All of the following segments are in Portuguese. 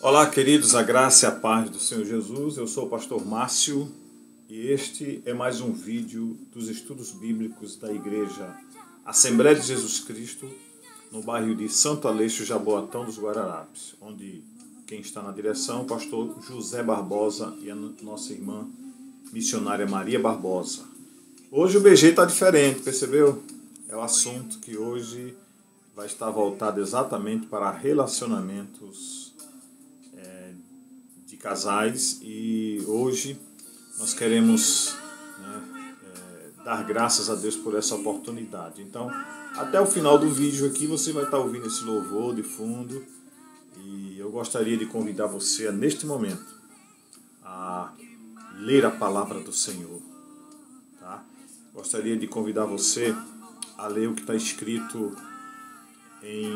Olá, queridos, a graça e a paz do Senhor Jesus. Eu sou o pastor Márcio e este é mais um vídeo dos estudos bíblicos da Igreja Assembleia de Jesus Cristo, no bairro de Santo Aleixo, Jaboatão dos Guararapes, onde quem está na direção é o pastor José Barbosa e a nossa irmã missionária Maria Barbosa. Hoje o BG está diferente, percebeu? É o assunto que hoje vai estar voltado exatamente para relacionamentos de casais, e hoje nós queremos dar graças a Deus por essa oportunidade. Então, até o final do vídeo aqui você vai estar ouvindo esse louvor de fundo, e eu gostaria de convidar você neste momento a ler a palavra do Senhor, tá? Gostaria de convidar você a ler o que está escrito em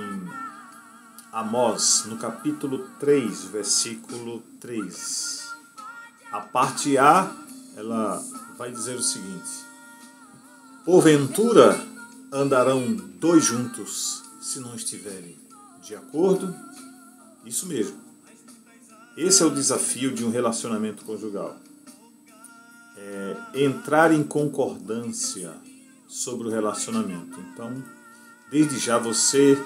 Amós, no capítulo 3, versículo 3. A parte A, ela vai dizer o seguinte: porventura andarão dois juntos se não estiverem de acordo? Isso mesmo. Esse é o desafio de um relacionamento conjugal. Entrar em concordância sobre o relacionamento. Então, desde já você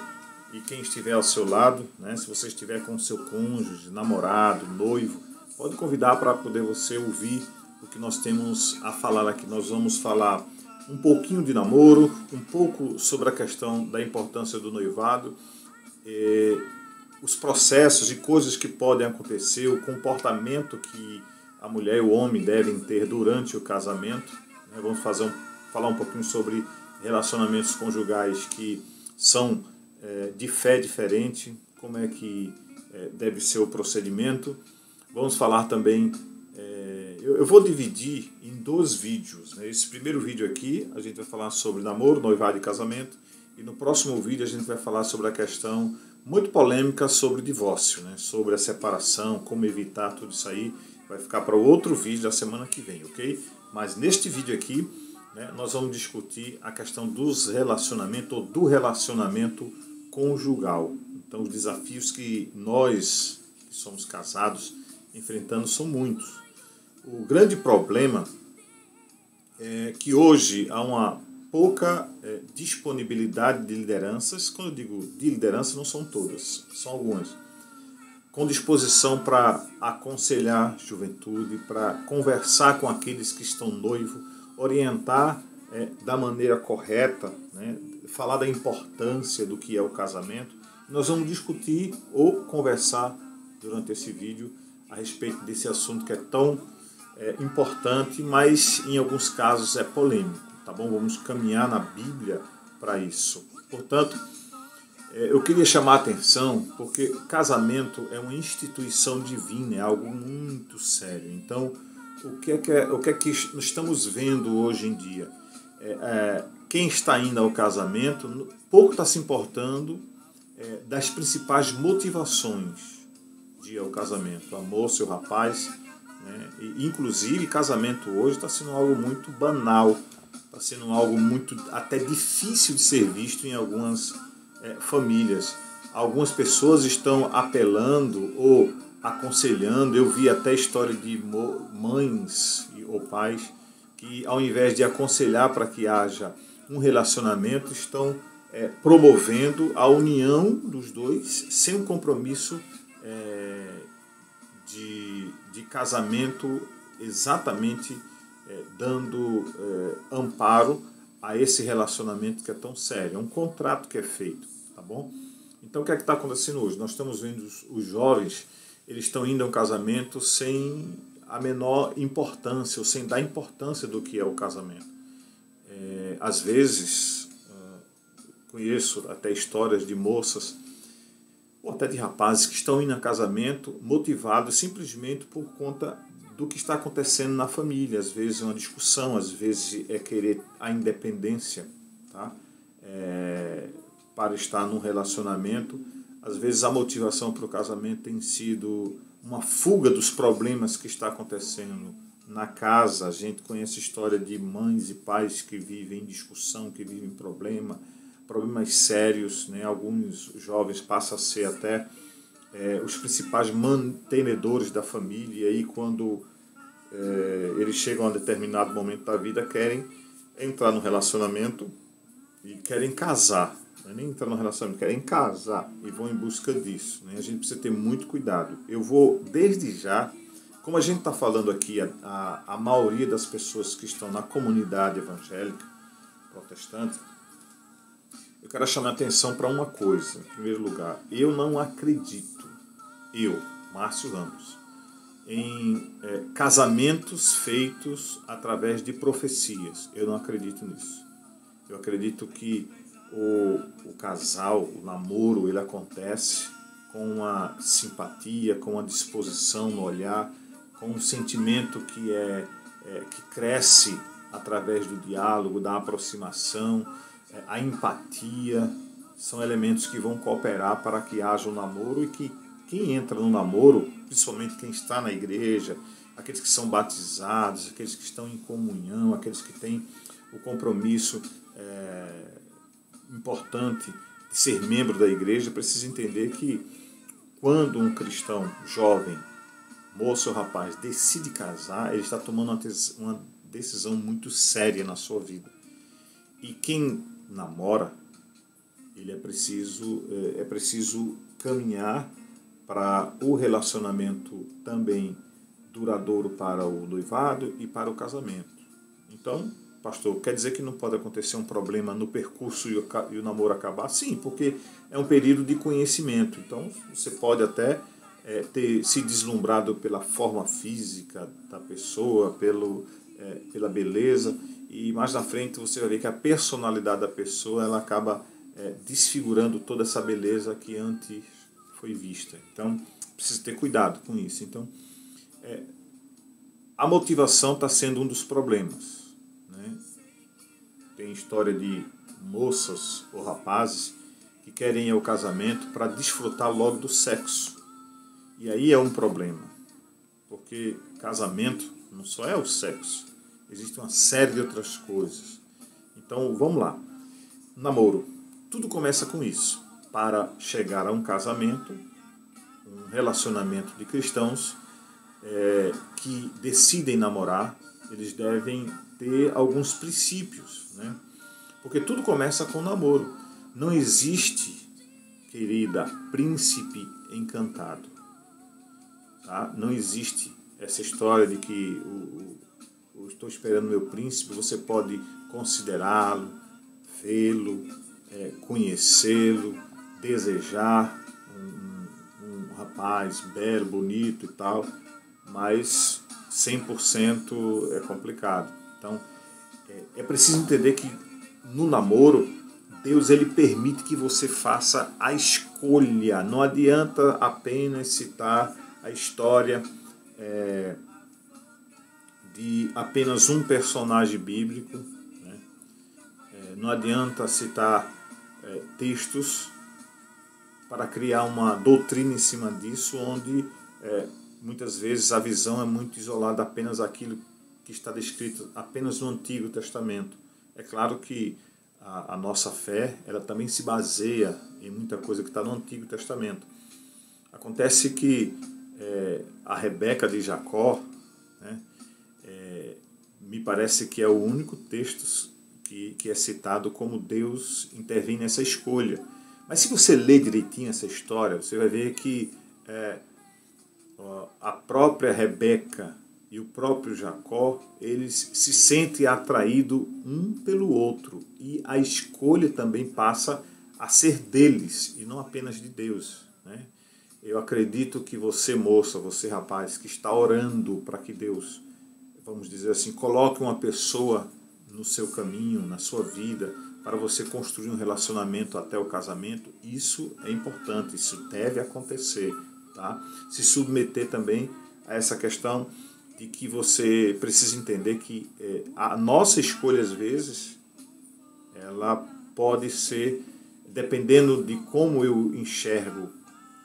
e quem estiver ao seu lado, né, se você estiver com o seu cônjuge, namorado, noivo, pode convidar para poder você ouvir o que nós temos a falar aqui. Nós vamos falar um pouquinho de namoro, um pouco sobre a questão da importância do noivado, os processos e coisas que podem acontecer, o comportamento que a mulher e o homem devem ter durante o casamento. Vamos falar um pouquinho sobre relacionamentos conjugais que são de fé diferente, como é que deve ser o procedimento. Vamos falar também, eu vou dividir em 2 vídeos, né? Esse primeiro vídeo aqui a gente vai falar sobre namoro, noivado e casamento, e no próximo vídeo a gente vai falar sobre a questão muito polêmica sobre o divórcio, né? Sobre a separação, como evitar tudo isso aí. Vai ficar para outro vídeo da semana que vem, ok? Mas neste vídeo aqui, né, nós vamos discutir a questão dos relacionamentos, ou do relacionamento conjugal. Então, os desafios que nós, que somos casados, enfrentamos são muitos. O grande problema é que hoje há uma pouca disponibilidade de lideranças. Quando eu digo de liderança, não são todas, são algumas, com disposição para aconselhar a juventude, para conversar com aqueles que estão noivos, orientar da maneira correta, né? Falar da importância do que é o casamento. Nós vamos discutir ou conversar durante esse vídeo a respeito desse assunto que é tão importante, mas em alguns casos é polêmico, tá bom? Vamos caminhar na Bíblia para isso. Portanto, eu queria chamar a atenção porque casamento é uma instituição divina, é algo muito sério. Então, o que é que nós estamos vendo hoje em dia? Quem está indo ao casamento pouco está se importando das principais motivações de ir ao casamento. A moça e o rapaz, né? E, inclusive, casamento hoje está sendo algo muito banal, está sendo algo muito até difícil de ser visto em algumas famílias. Algumas pessoas estão apelando ou aconselhando. Eu vi até história de mães ou pais que, ao invés de aconselhar para que haja um relacionamento, estão promovendo a união dos dois sem um compromisso de casamento, exatamente dando amparo a esse relacionamento que é tão sério. É um contrato que é feito, tá bom? Então, o que é que está acontecendo hoje? Nós estamos vendo os jovens, eles estão indo a um casamento sem a menor importância, ou sem dar importância do que é o casamento. Às vezes, conheço até histórias de moças, ou até de rapazes, que estão indo a casamento motivados simplesmente por conta do que está acontecendo na família. Às vezes é uma discussão, às vezes é querer a independência, tá? Para estar num relacionamento. Às vezes a motivação para o casamento tem sido uma fuga dos problemas que está acontecendo na casa. A gente conhece história de mães e pais que vivem em discussão, que vivem problemas sérios, né? Alguns jovens passam a ser até os principais mantenedores da família, e aí quando eles chegam a um determinado momento da vida, querem entrar no relacionamento e querem casar. Não é nem entrar no relacionamento, querem casar e vão em busca disso, né? A gente precisa ter muito cuidado. Eu vou, desde já, como a gente está falando aqui, a maioria das pessoas que estão na comunidade evangélica protestante, eu quero chamar a atenção para uma coisa. Em primeiro lugar, eu não acredito, Márcio Ramos, em casamentos feitos através de profecias. Eu não acredito nisso. Eu acredito que o casal, o namoro, ele acontece com uma simpatia, com uma disposição no olhar, com um sentimento que cresce através do diálogo, da aproximação, a empatia. São elementos que vão cooperar para que haja um namoro, e que quem entra no namoro, principalmente quem está na igreja, aqueles que são batizados, aqueles que estão em comunhão, aqueles que têm o compromisso importante de ser membro da igreja, precisa entender que quando um cristão jovem, moço ou rapaz, decide casar, ele está tomando uma decisão muito séria na sua vida. E quem namora, é preciso caminhar para o relacionamento também duradouro, para o noivado e para o casamento. Então, pastor, quer dizer que não pode acontecer um problema no percurso e o namoro acabar? Sim, porque é um período de conhecimento. Então, você pode até ter se deslumbrado pela forma física da pessoa, pela beleza, e mais na frente você vai ver que a personalidade da pessoa ela acaba desfigurando toda essa beleza que antes foi vista. Então, precisa ter cuidado com isso. Então, a motivação está sendo um dos problemas. Tem história de moças ou rapazes que querem ir ao casamento para desfrutar logo do sexo. E aí é um problema, porque casamento não só é o sexo, existe uma série de outras coisas. Então vamos lá. Namoro, tudo começa com isso. Para chegar a um casamento, um relacionamento de cristãos que decidem namorar, eles devem ter alguns princípios, né? Porque tudo começa com o namoro. Não existe, querida, príncipe encantado. Tá? Não existe essa história de que eu estou esperando meu príncipe. Você pode considerá-lo, vê-lo, conhecê-lo, desejar um rapaz belo, bonito e tal, mas 100% é complicado. Então, é preciso entender que no namoro, Deus ele permite que você faça a escolha. Não adianta apenas citar a história de apenas um personagem bíblico, né? Não adianta citar textos para criar uma doutrina em cima disso, onde muitas vezes a visão é muito isolada apenas aquilo que está descrito apenas no Antigo Testamento. É claro que a nossa fé ela também se baseia em muita coisa que está no Antigo Testamento. Acontece que a Rebeca de Jacó, né, me parece que é o único texto que é citado como Deus intervém nessa escolha. Mas se você ler direitinho essa história, você vai ver que a própria Rebeca e o próprio Jacó, eles se sentem atraídos um pelo outro. E a escolha também passa a ser deles e não apenas de Deus, né? Eu acredito que você, moça, você, rapaz, que está orando para que Deus, vamos dizer assim, coloque uma pessoa no seu caminho, na sua vida, para você construir um relacionamento até o casamento, isso é importante, isso deve acontecer, tá? Se submeter também a essa questão de que você precisa entender que a nossa escolha, às vezes, ela pode ser, dependendo de como eu enxergo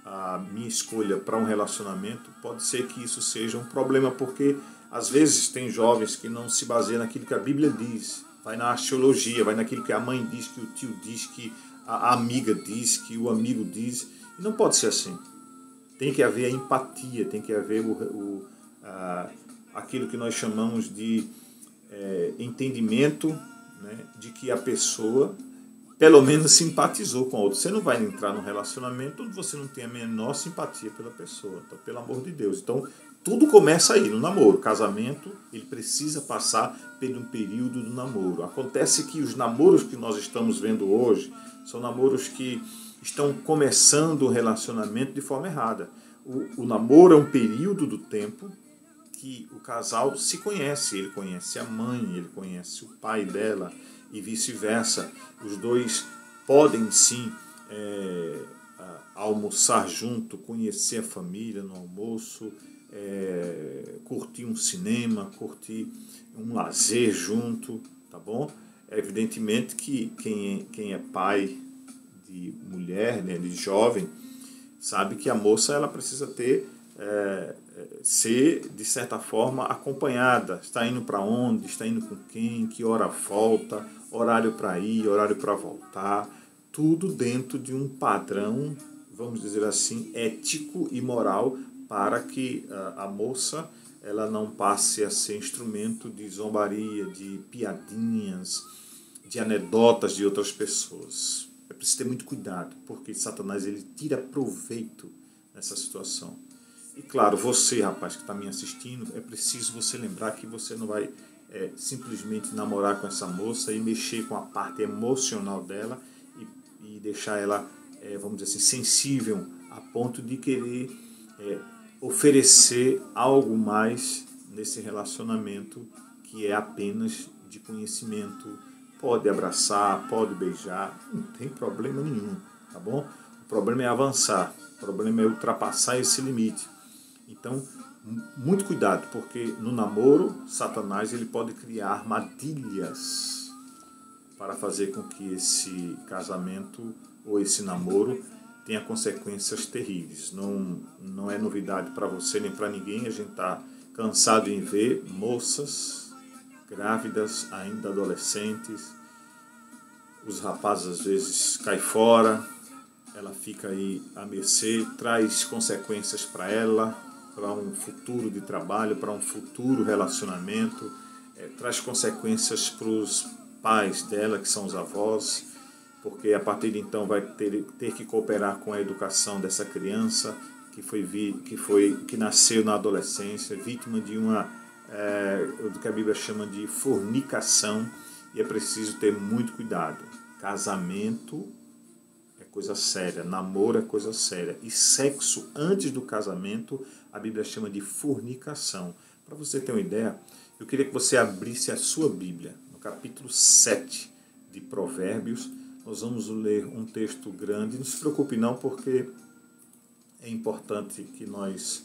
a minha escolha para um relacionamento, pode ser que isso seja um problema, porque às vezes tem jovens que não se baseiam naquilo que a Bíblia diz, vai na axiologia, vai naquilo que a mãe diz, que o tio diz, que a amiga diz, que o amigo diz, e não pode ser assim. Tem que haver a empatia, tem que haver aquilo que nós chamamos de entendimento, né, de que a pessoa pelo menos simpatizou com a outra. Você não vai entrar num relacionamento onde você não tem a menor simpatia pela pessoa, então, pelo amor de Deus. Então, tudo começa aí, no namoro. O casamento, ele precisa passar por um período do namoro. Acontece que os namoros que nós estamos vendo hoje são namoros que estão começando o relacionamento de forma errada. O namoro é um período do tempo que o casal se conhece. Ele conhece a mãe, ele conhece o pai dela e vice-versa. Os dois podem sim almoçar junto, conhecer a família no almoço, curtir um cinema, curtir um lazer junto, tá bom? Evidentemente que quem é pai de mulher, né, de jovem, sabe que a moça ela precisa ser, de certa forma, acompanhada. Está indo para onde, está indo com quem, que hora volta, horário para ir, horário para voltar, tudo dentro de um padrão, vamos dizer assim, ético e moral, para que a moça ela não passe a ser instrumento de zombaria, de piadinhas, de anedotas de outras pessoas. É preciso ter muito cuidado, porque Satanás ele tira proveito nessa situação. E claro, você, rapaz, que está me assistindo, é preciso você lembrar que você não vai simplesmente namorar com essa moça e mexer com a parte emocional dela e deixar ela, vamos dizer assim, sensível a ponto de querer oferecer algo mais nesse relacionamento que é apenas de conhecimento. Pode abraçar, pode beijar, não tem problema nenhum, tá bom? O problema é avançar, o problema é ultrapassar esse limite. Então, muito cuidado, porque no namoro, Satanás ele pode criar armadilhas para fazer com que esse casamento ou esse namoro tenha consequências terríveis. Não é novidade para você nem para ninguém, a gente está cansado em ver moças grávidas, ainda adolescentes, os rapazes às vezes caem fora, ela fica aí à mercê, traz consequências para ela, para um futuro de trabalho, para um futuro relacionamento, traz consequências para os pais dela, que são os avós, porque a partir de então vai ter que cooperar com a educação dessa criança que nasceu na adolescência, vítima de do que a Bíblia chama de fornicação, e é preciso ter muito cuidado. Casamento é coisa séria, namoro é coisa séria, e sexo antes do casamento a Bíblia chama de fornicação. Para você ter uma ideia, eu queria que você abrisse a sua Bíblia no capítulo 7 de Provérbios. Nós vamos ler um texto grande, não se preocupe não, porque é importante que nós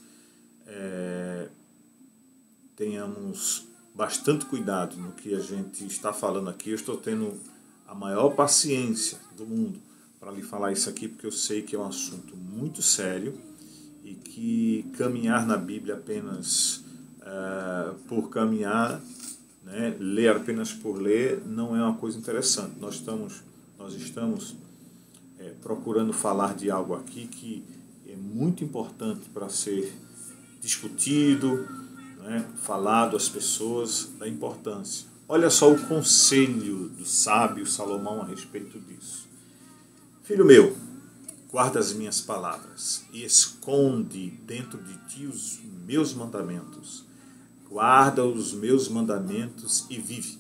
tenhamos bastante cuidado no que a gente está falando aqui. Eu estou tendo a maior paciência do mundo para lhe falar isso aqui, porque eu sei que é um assunto muito sério e que caminhar na Bíblia apenas por caminhar, né, ler apenas por ler, não é uma coisa interessante. Nós estamos procurando falar de algo aqui que é muito importante para ser discutido, né, falado às pessoas da importância. Olha só o conselho do sábio Salomão a respeito disso. Filho meu, guarda as minhas palavras e esconde dentro de ti os meus mandamentos. Guarda os meus mandamentos e vive.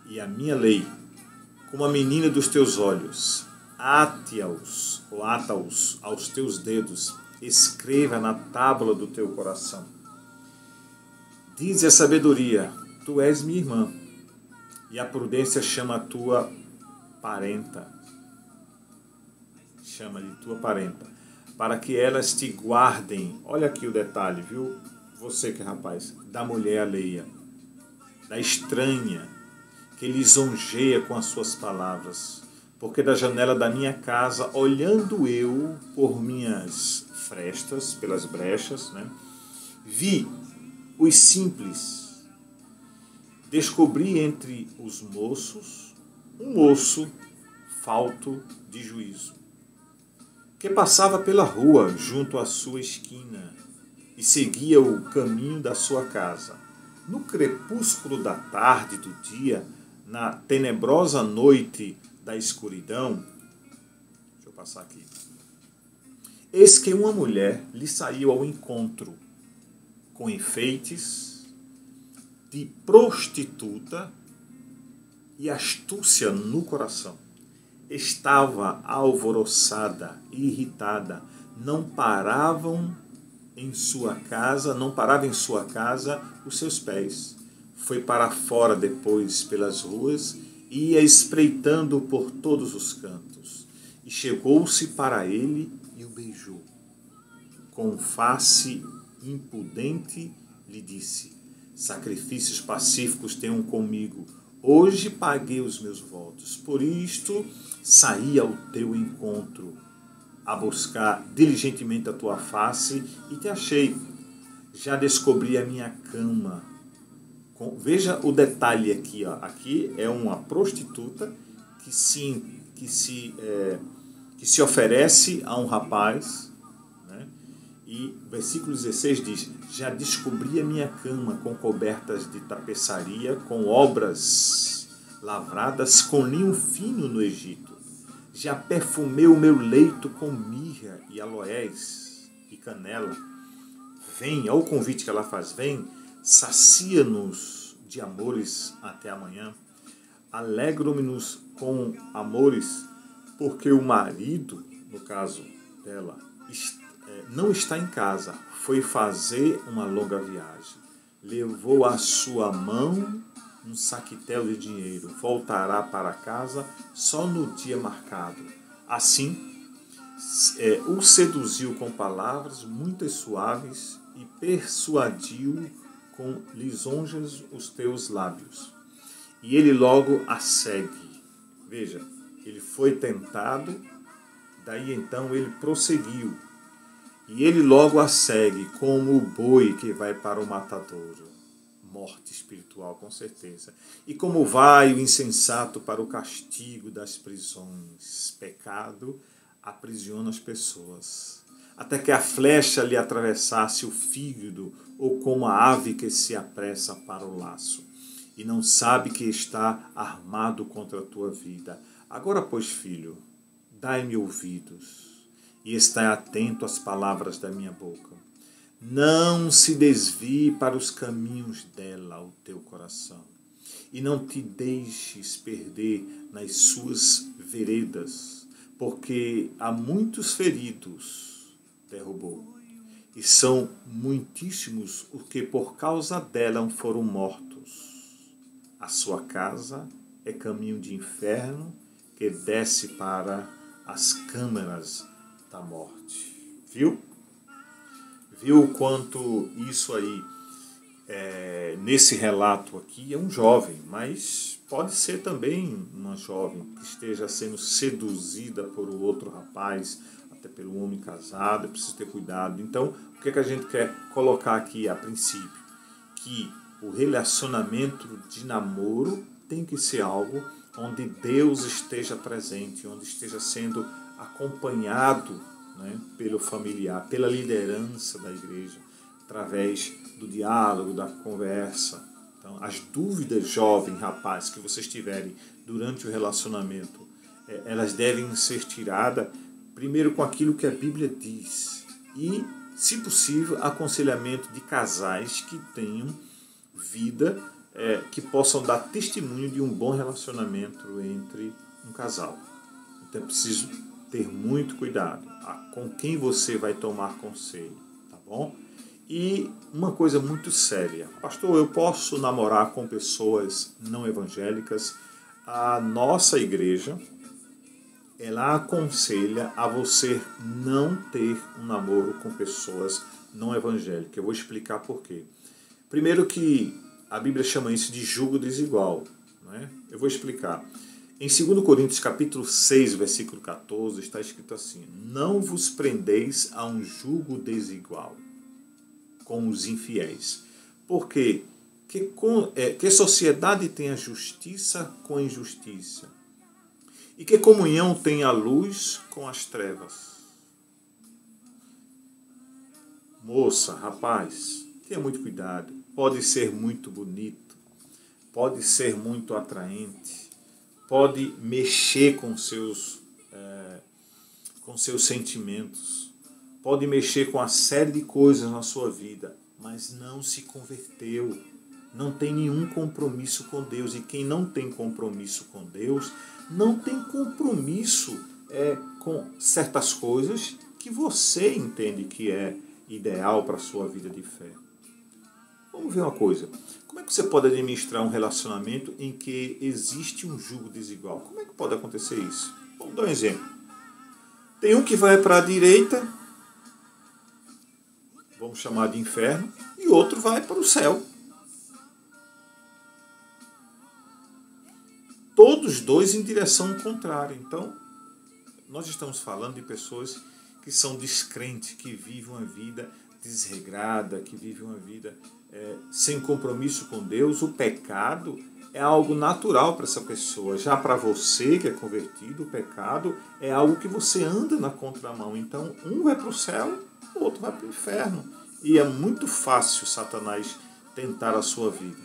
E a minha lei, como a menina dos teus olhos, ata-os aos teus dedos, escreva na tábua do teu coração. Dize a sabedoria, tu és minha irmã, e a prudência chama a tua parenta. Chama de tua parenta, para que elas te guardem. Olha aqui o detalhe, viu? Você que é rapaz, da mulher alheia, da estranha, que lisonjeia com as suas palavras. Porque da janela da minha casa, olhando eu por minhas frestas, pelas brechas, né, vi os simples. Descobri entre os moços um moço falto de juízo, que passava pela rua junto à sua esquina e seguia o caminho da sua casa. No crepúsculo da tarde do dia, na tenebrosa noite da escuridão, deixa eu passar aqui, eis que uma mulher lhe saiu ao encontro, com enfeites de prostituta e astúcia no coração. Estava alvoroçada e irritada, não parava em sua casa os seus pés. Foi para fora depois pelas ruas e ia espreitando por todos os cantos. E chegou-se para ele e o beijou. Com face impudente lhe disse: sacrifícios pacíficos tenham comigo. Hoje paguei os meus votos. Por isto saí ao teu encontro, a buscar diligentemente a tua face e te achei. Já descobri a minha cama. Veja o detalhe aqui, ó. Aqui é uma prostituta que se oferece a um rapaz, né? E o versículo 16 diz: já descobri a minha cama com cobertas de tapeçaria, com obras lavradas com linho fino no Egito. Já perfumei o meu leito com mirra e aloés e canela. Vem, olha o convite que ela faz, vem, sacia-nos de amores até amanhã. Alegro-me-nos com amores, porque o marido, no caso dela, não está em casa, foi fazer uma longa viagem. Levou à sua mão um saquetel de dinheiro, voltará para casa só no dia marcado. Assim, o seduziu com palavras muitas suaves e persuadiu com lisonjas os teus lábios. E ele logo a segue. Veja, ele foi tentado, daí então ele prosseguiu. E ele logo a segue como o boi que vai para o matadouro. Morte espiritual, com certeza. E como vai o insensato para o castigo das prisões. Pecado aprisiona as pessoas. Até que a flecha lhe atravessasse o fígado, ou como a ave que se apressa para o laço. E não sabe que está armado contra a tua vida. Agora, pois, filho, dai-me ouvidos e estai atento às palavras da minha boca. Não se desvie para os caminhos dela o teu coração, e não te deixes perder nas suas veredas, porque há muitos feridos derrubou, e são muitíssimos os que por causa dela foram mortos. A sua casa é caminho de inferno que desce para as câmaras da morte. Viu? Viu quanto isso aí, nesse relato aqui, é um jovem, mas pode ser também uma jovem que esteja sendo seduzida por outro rapaz, até pelo homem casado, é preciso ter cuidado. Então, o que a gente quer colocar aqui a princípio? Que o relacionamento de namoro tem que ser algo onde Deus esteja presente, onde esteja sendo acompanhado, né, pelo familiar, pela liderança da igreja, através do diálogo, da conversa. Então, as dúvidas, jovem, rapaz, que vocês tiverem durante o relacionamento, elas devem ser tiradas primeiro com aquilo que a Bíblia diz e, se possível, aconselhamento de casais que tenham vida, que possam dar testemunho de um bom relacionamento entre um casal. Então é preciso ter muito cuidado com quem você vai tomar conselho, tá bom? E uma coisa muito séria: pastor, eu posso namorar com pessoas não evangélicas? A nossa igreja, ela aconselha a você não ter um namoro com pessoas não evangélicas. Eu vou explicar por quê. Primeiro que a Bíblia chama isso de jugo desigual, né? Eu vou explicar. Em 2 Coríntios capítulo 6, versículo 14, está escrito assim: não vos prendeis a um jugo desigual com os infiéis. Porque que sociedade tem a justiça com a injustiça? E que comunhão tem a luz com as trevas? Moça, rapaz, tenha muito cuidado. Pode ser muito bonito, pode ser muito atraente, pode mexer com seus sentimentos, pode mexer com uma série de coisas na sua vida, mas não se converteu, não tem nenhum compromisso com Deus. E quem não tem compromisso com Deus, não tem compromisso com certas coisas que você entende que é ideal para a sua vida de fé. Vamos ver uma coisa. Como é que você pode administrar um relacionamento em que existe um jugo desigual? Como é que pode acontecer isso? Vamos dar um exemplo. Tem um que vai para a direita, vamos chamar de inferno, e outro vai para o céu. Todos dois em direção contrária. Então, nós estamos falando de pessoas que são descrentes, que vivem uma vida desregrada, que vivem uma vida sem compromisso com Deus. O pecado é algo natural para essa pessoa. Já para você que é convertido, o pecado é algo que você anda na contramão. Então, um vai para o céu, o outro vai para o inferno. E é muito fácil Satanás tentar a sua vida.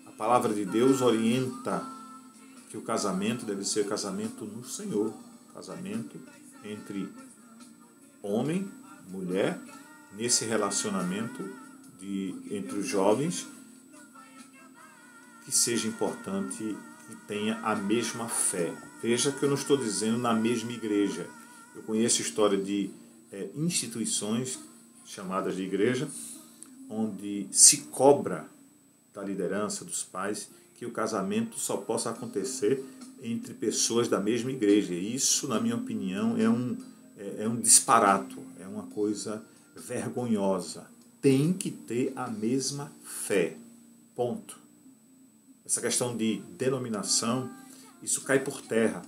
A palavra de Deus orienta que o casamento deve ser casamento no Senhor. Casamento entre homem, mulher, nesse relacionamento entre os jovens, que seja importante que tenha a mesma fé. Veja que eu não estou dizendo na mesma igreja. Eu conheço história de instituições chamadas de igreja, onde se cobra da liderança, dos pais, que o casamento só possa acontecer entre pessoas da mesma igreja. Isso, na minha opinião, é um disparato, é uma coisa vergonhosa. Tem que ter a mesma fé. Ponto. Essa questão de denominação, isso cai por terra.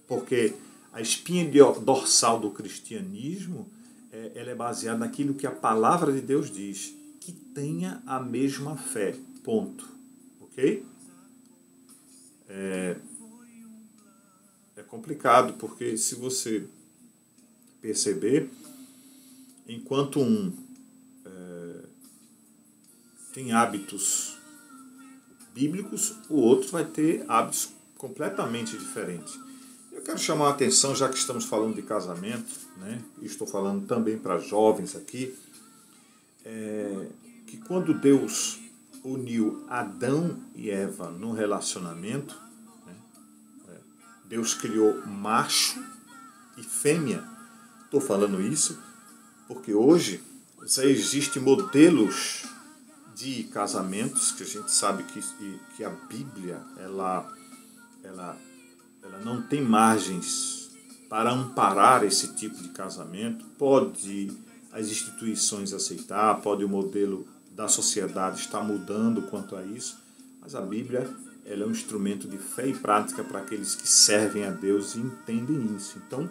Porque a espinha dorsal do cristianismo ela é baseada naquilo que a palavra de Deus diz. Que tenha a mesma fé. Ponto. Ok? É complicado, porque se você perceber, enquanto um tem hábitos bíblicos, o outro vai ter hábitos completamente diferentes. Eu quero chamar a atenção, já que estamos falando de casamento, né, e estou falando também para jovens aqui, que quando Deus uniu Adão e Eva num relacionamento, né, Deus criou macho e fêmea. Estou falando isso porque hoje já existem modelos de casamentos que a gente sabe que a Bíblia ela não tem margens para amparar esse tipo de casamento. Pode as instituições aceitar, pode o modelo da sociedade estar mudando quanto a isso, mas a Bíblia ela é um instrumento de fé e prática para aqueles que servem a Deus e entendem isso. Então,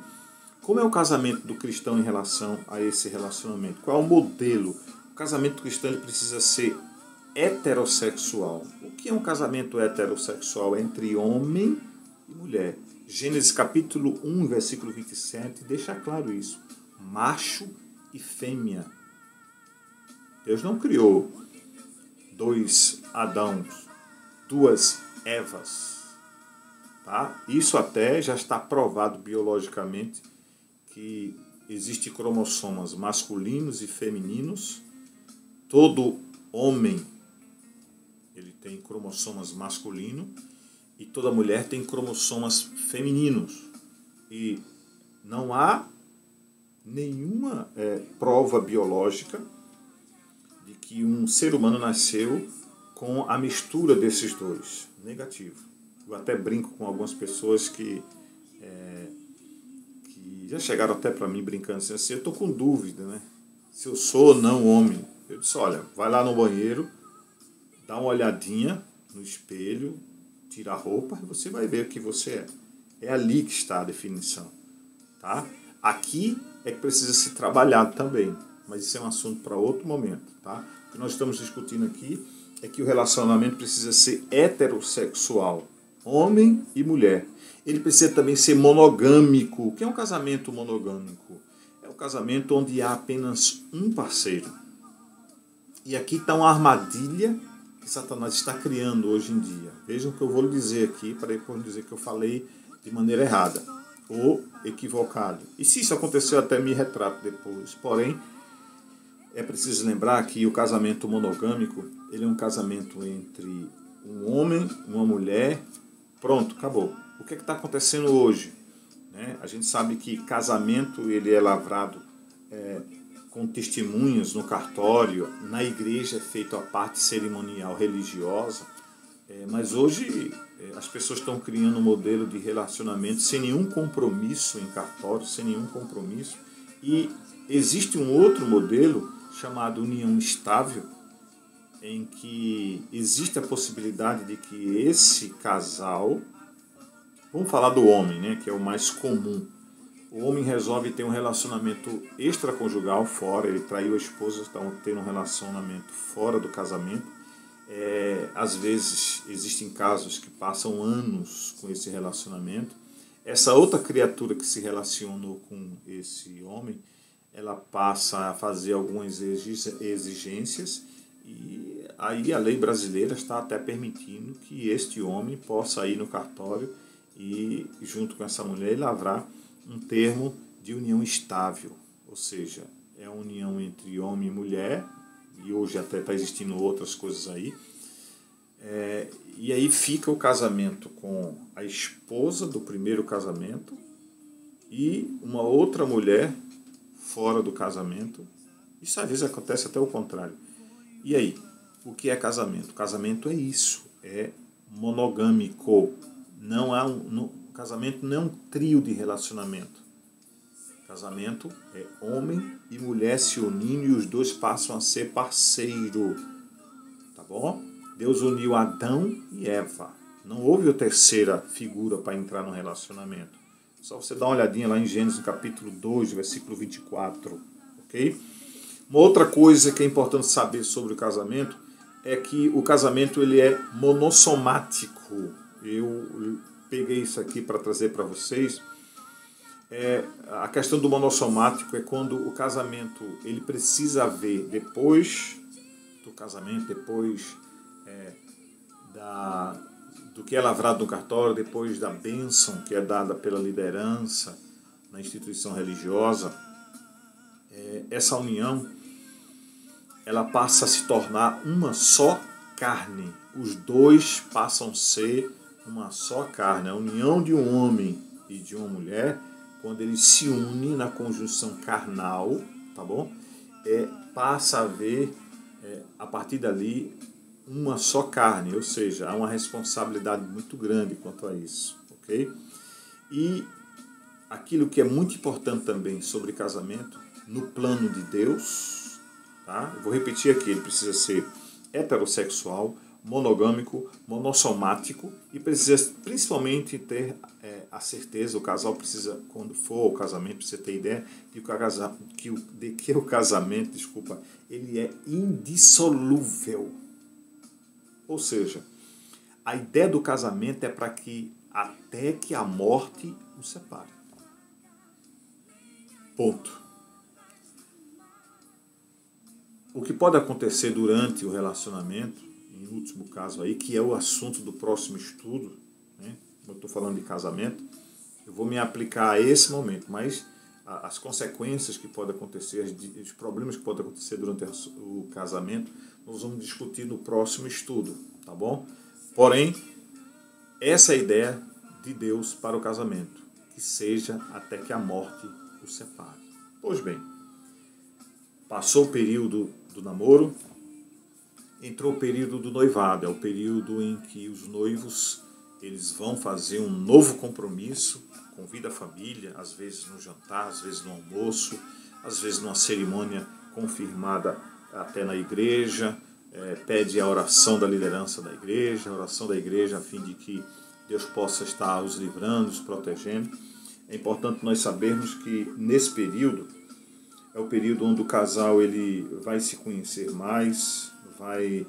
como é o casamento do cristão em relação a esse relacionamento? Qual é o modelo? O casamento cristão ele precisa ser heterossexual. O que é um casamento heterossexual? Entre homem e mulher. Gênesis capítulo 1, versículo 27, deixa claro isso. Macho e fêmea. Deus não criou dois Adãos, duas Evas. Tá? Isso até já está provado biologicamente que existem cromossomas masculinos e femininos. Todo homem ele tem cromossomas masculinos e toda mulher tem cromossomas femininos. E não há nenhuma prova biológica de que um ser humano nasceu com a mistura desses dois. Negativo. Eu até brinco com algumas pessoas que já chegaram até para mim brincando assim, eu estou com dúvida, né? Se eu sou ou não homem. Eu disse, olha, vai lá no banheiro, dá uma olhadinha no espelho, tira a roupa e você vai ver o que você é. É ali que está a definição. Tá? Aqui é que precisa ser trabalhado também, mas isso é um assunto para outro momento. Tá? O que nós estamos discutindo aqui é que o relacionamento precisa ser heterossexual, homem e mulher. Ele precisa também ser monogâmico. O que é um casamento monogâmico? É o casamento onde há apenas um parceiro. E aqui está uma armadilha que Satanás está criando hoje em dia. Vejam o que eu vou lhe dizer aqui, para depois dizer que eu falei de maneira errada ou equivocada. E se isso aconteceu, até me retrato depois. Porém, é preciso lembrar que o casamento monogâmico, ele é um casamento entre um homem, uma mulher, pronto, acabou. O que está acontecendo hoje? A gente sabe que casamento ele é lavrado com testemunhas no cartório, na igreja é feita a parte cerimonial religiosa, mas hoje as pessoas estão criando um modelo de relacionamento sem nenhum compromisso em cartório, sem nenhum compromisso, e existe um outro modelo chamado união estável, em que existe a possibilidade de que esse casal, vamos falar do homem, que é o mais comum, o homem resolve ter um relacionamento extraconjugal fora, ele traiu a esposa, está tendo um relacionamento fora do casamento. Às vezes existem casos que passam anos com esse relacionamento. Essa outra criatura que se relacionou com esse homem, ela passa a fazer algumas exigências e aí a lei brasileira está até permitindo que este homem possa ir no cartório e, junto com essa mulher, lavrar um termo de união estável, ou seja, é a união entre homem e mulher, e hoje até está existindo outras coisas aí, e aí fica o casamento com a esposa do primeiro casamento e uma outra mulher fora do casamento. Isso às vezes acontece até o contrário. E aí, o que é casamento? Casamento é isso, é monogâmico, casamento não é um trio de relacionamento. Casamento é homem e mulher se unindo e os dois passam a ser parceiro. Tá bom? Deus uniu Adão e Eva. Não houve a terceira figura para entrar no relacionamento. Só você dar uma olhadinha lá em Gênesis capítulo 2, versículo 24. Ok? Uma outra coisa que é importante saber sobre o casamento é que o casamento ele é monossomático. Eu peguei isso aqui para trazer para vocês. A questão do monossomático é quando o casamento ele precisa haver depois do casamento, depois do que é lavrado no cartório, depois da bênção que é dada pela liderança na instituição religiosa, essa união ela passa a se tornar uma só carne. Os dois passam a ser uma só carne. A união de um homem e de uma mulher, quando eles se unem na conjunção carnal, tá bom? Passa a haver, a partir dali, uma só carne, ou seja, há uma responsabilidade muito grande quanto a isso, ok? E aquilo que é muito importante também sobre casamento, no plano de Deus, tá? Eu vou repetir aqui, ele precisa ser heterossexual, monogâmico, monossomático e precisa principalmente ter a certeza, o casal precisa, quando for o casamento, precisa ter ideia de que o casamento, ele é indissolúvel. Ou seja, a ideia do casamento é para que até que a morte os separe. Ponto. O que pode acontecer durante o relacionamento, em último caso aí, que é o assunto do próximo estudo, eu estou falando de casamento, eu vou me aplicar a esse momento, mas as consequências que podem acontecer, os problemas que podem acontecer durante o casamento, nós vamos discutir no próximo estudo, tá bom? Porém, essa é a ideia de Deus para o casamento, que seja até que a morte o separe. Pois bem, passou o período do namoro, entrou o período do noivado, é o período em que os noivos eles vão fazer um novo compromisso, convida a família, às vezes no jantar, às vezes no almoço, às vezes numa cerimônia confirmada até na igreja, pede a oração da liderança da igreja, a oração da igreja a fim de que Deus possa estar os livrando, os protegendo. É importante nós sabermos que nesse período é o período onde o casal ele vai se conhecer mais, vai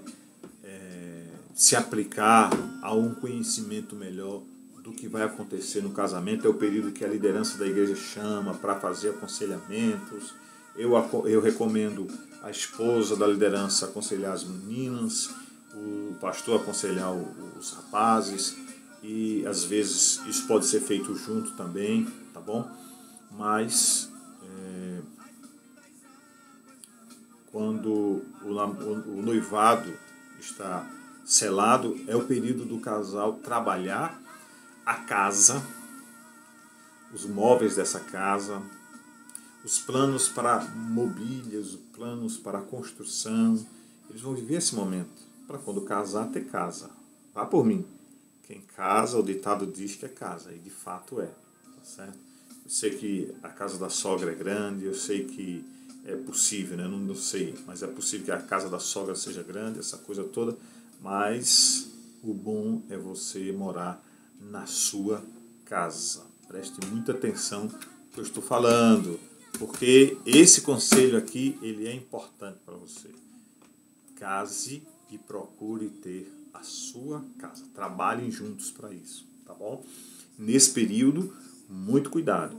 se aplicar a um conhecimento melhor do que vai acontecer no casamento, é o período que a liderança da igreja chama para fazer aconselhamentos. Eu recomendo a esposa da liderança aconselhar as meninas, o pastor aconselhar os rapazes, e às vezes isso pode ser feito junto também, tá bom? Mas quando o noivado está selado, é o período do casal trabalhar a casa, os móveis dessa casa, os planos para mobílias, os planos para a construção. Eles vão viver esse momento para quando casar, ter casa. Vá por mim. Quem casa, o ditado diz que é casa, e de fato é. Tá certo? Eu sei que a casa da sogra é grande, eu sei que é possível, né? Não sei, mas é possível que a casa da sogra seja grande, essa coisa toda, mas o bom é você morar na sua casa. Preste muita atenção no que eu estou falando, porque esse conselho aqui, ele é importante para você. Case e procure ter a sua casa. Trabalhem juntos para isso, tá bom? Nesse período, muito cuidado.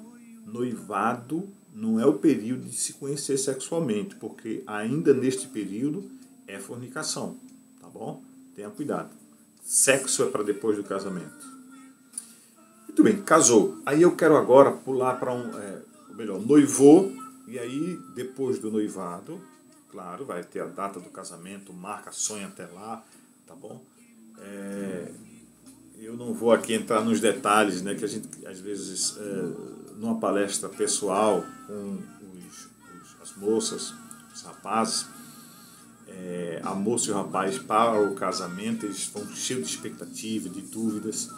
Noivado não é o período de se conhecer sexualmente, porque ainda neste período é fornicação, tá bom? Tenha cuidado. Sexo é para depois do casamento. Muito bem, casou. Aí eu quero agora pular para noivou, e aí depois do noivado, claro, vai ter a data do casamento, marca, sonha até lá, tá bom? Eu não vou aqui entrar nos detalhes, né, que a gente, às vezes, numa palestra pessoal com as moças, os rapazes, a moça e o rapaz para o casamento, eles estão cheios de expectativa, de dúvidas,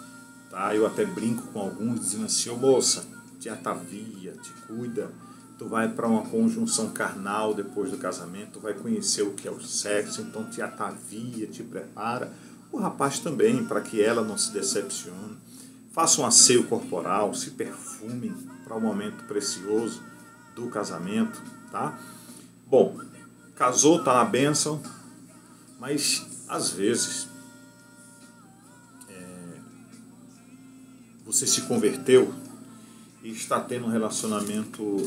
tá? Eu até brinco com alguns dizendo assim: ô moça, te atavia, te cuida, tu vai para uma conjunção carnal depois do casamento, tu vai conhecer o que é o sexo, então te atavia, te prepara. O rapaz também, para que ela não se decepcione. Faça um asseio corporal, se perfumem para o momento precioso do casamento, tá? Bom, casou, tá na bênção, mas às vezes você se converteu e está tendo um relacionamento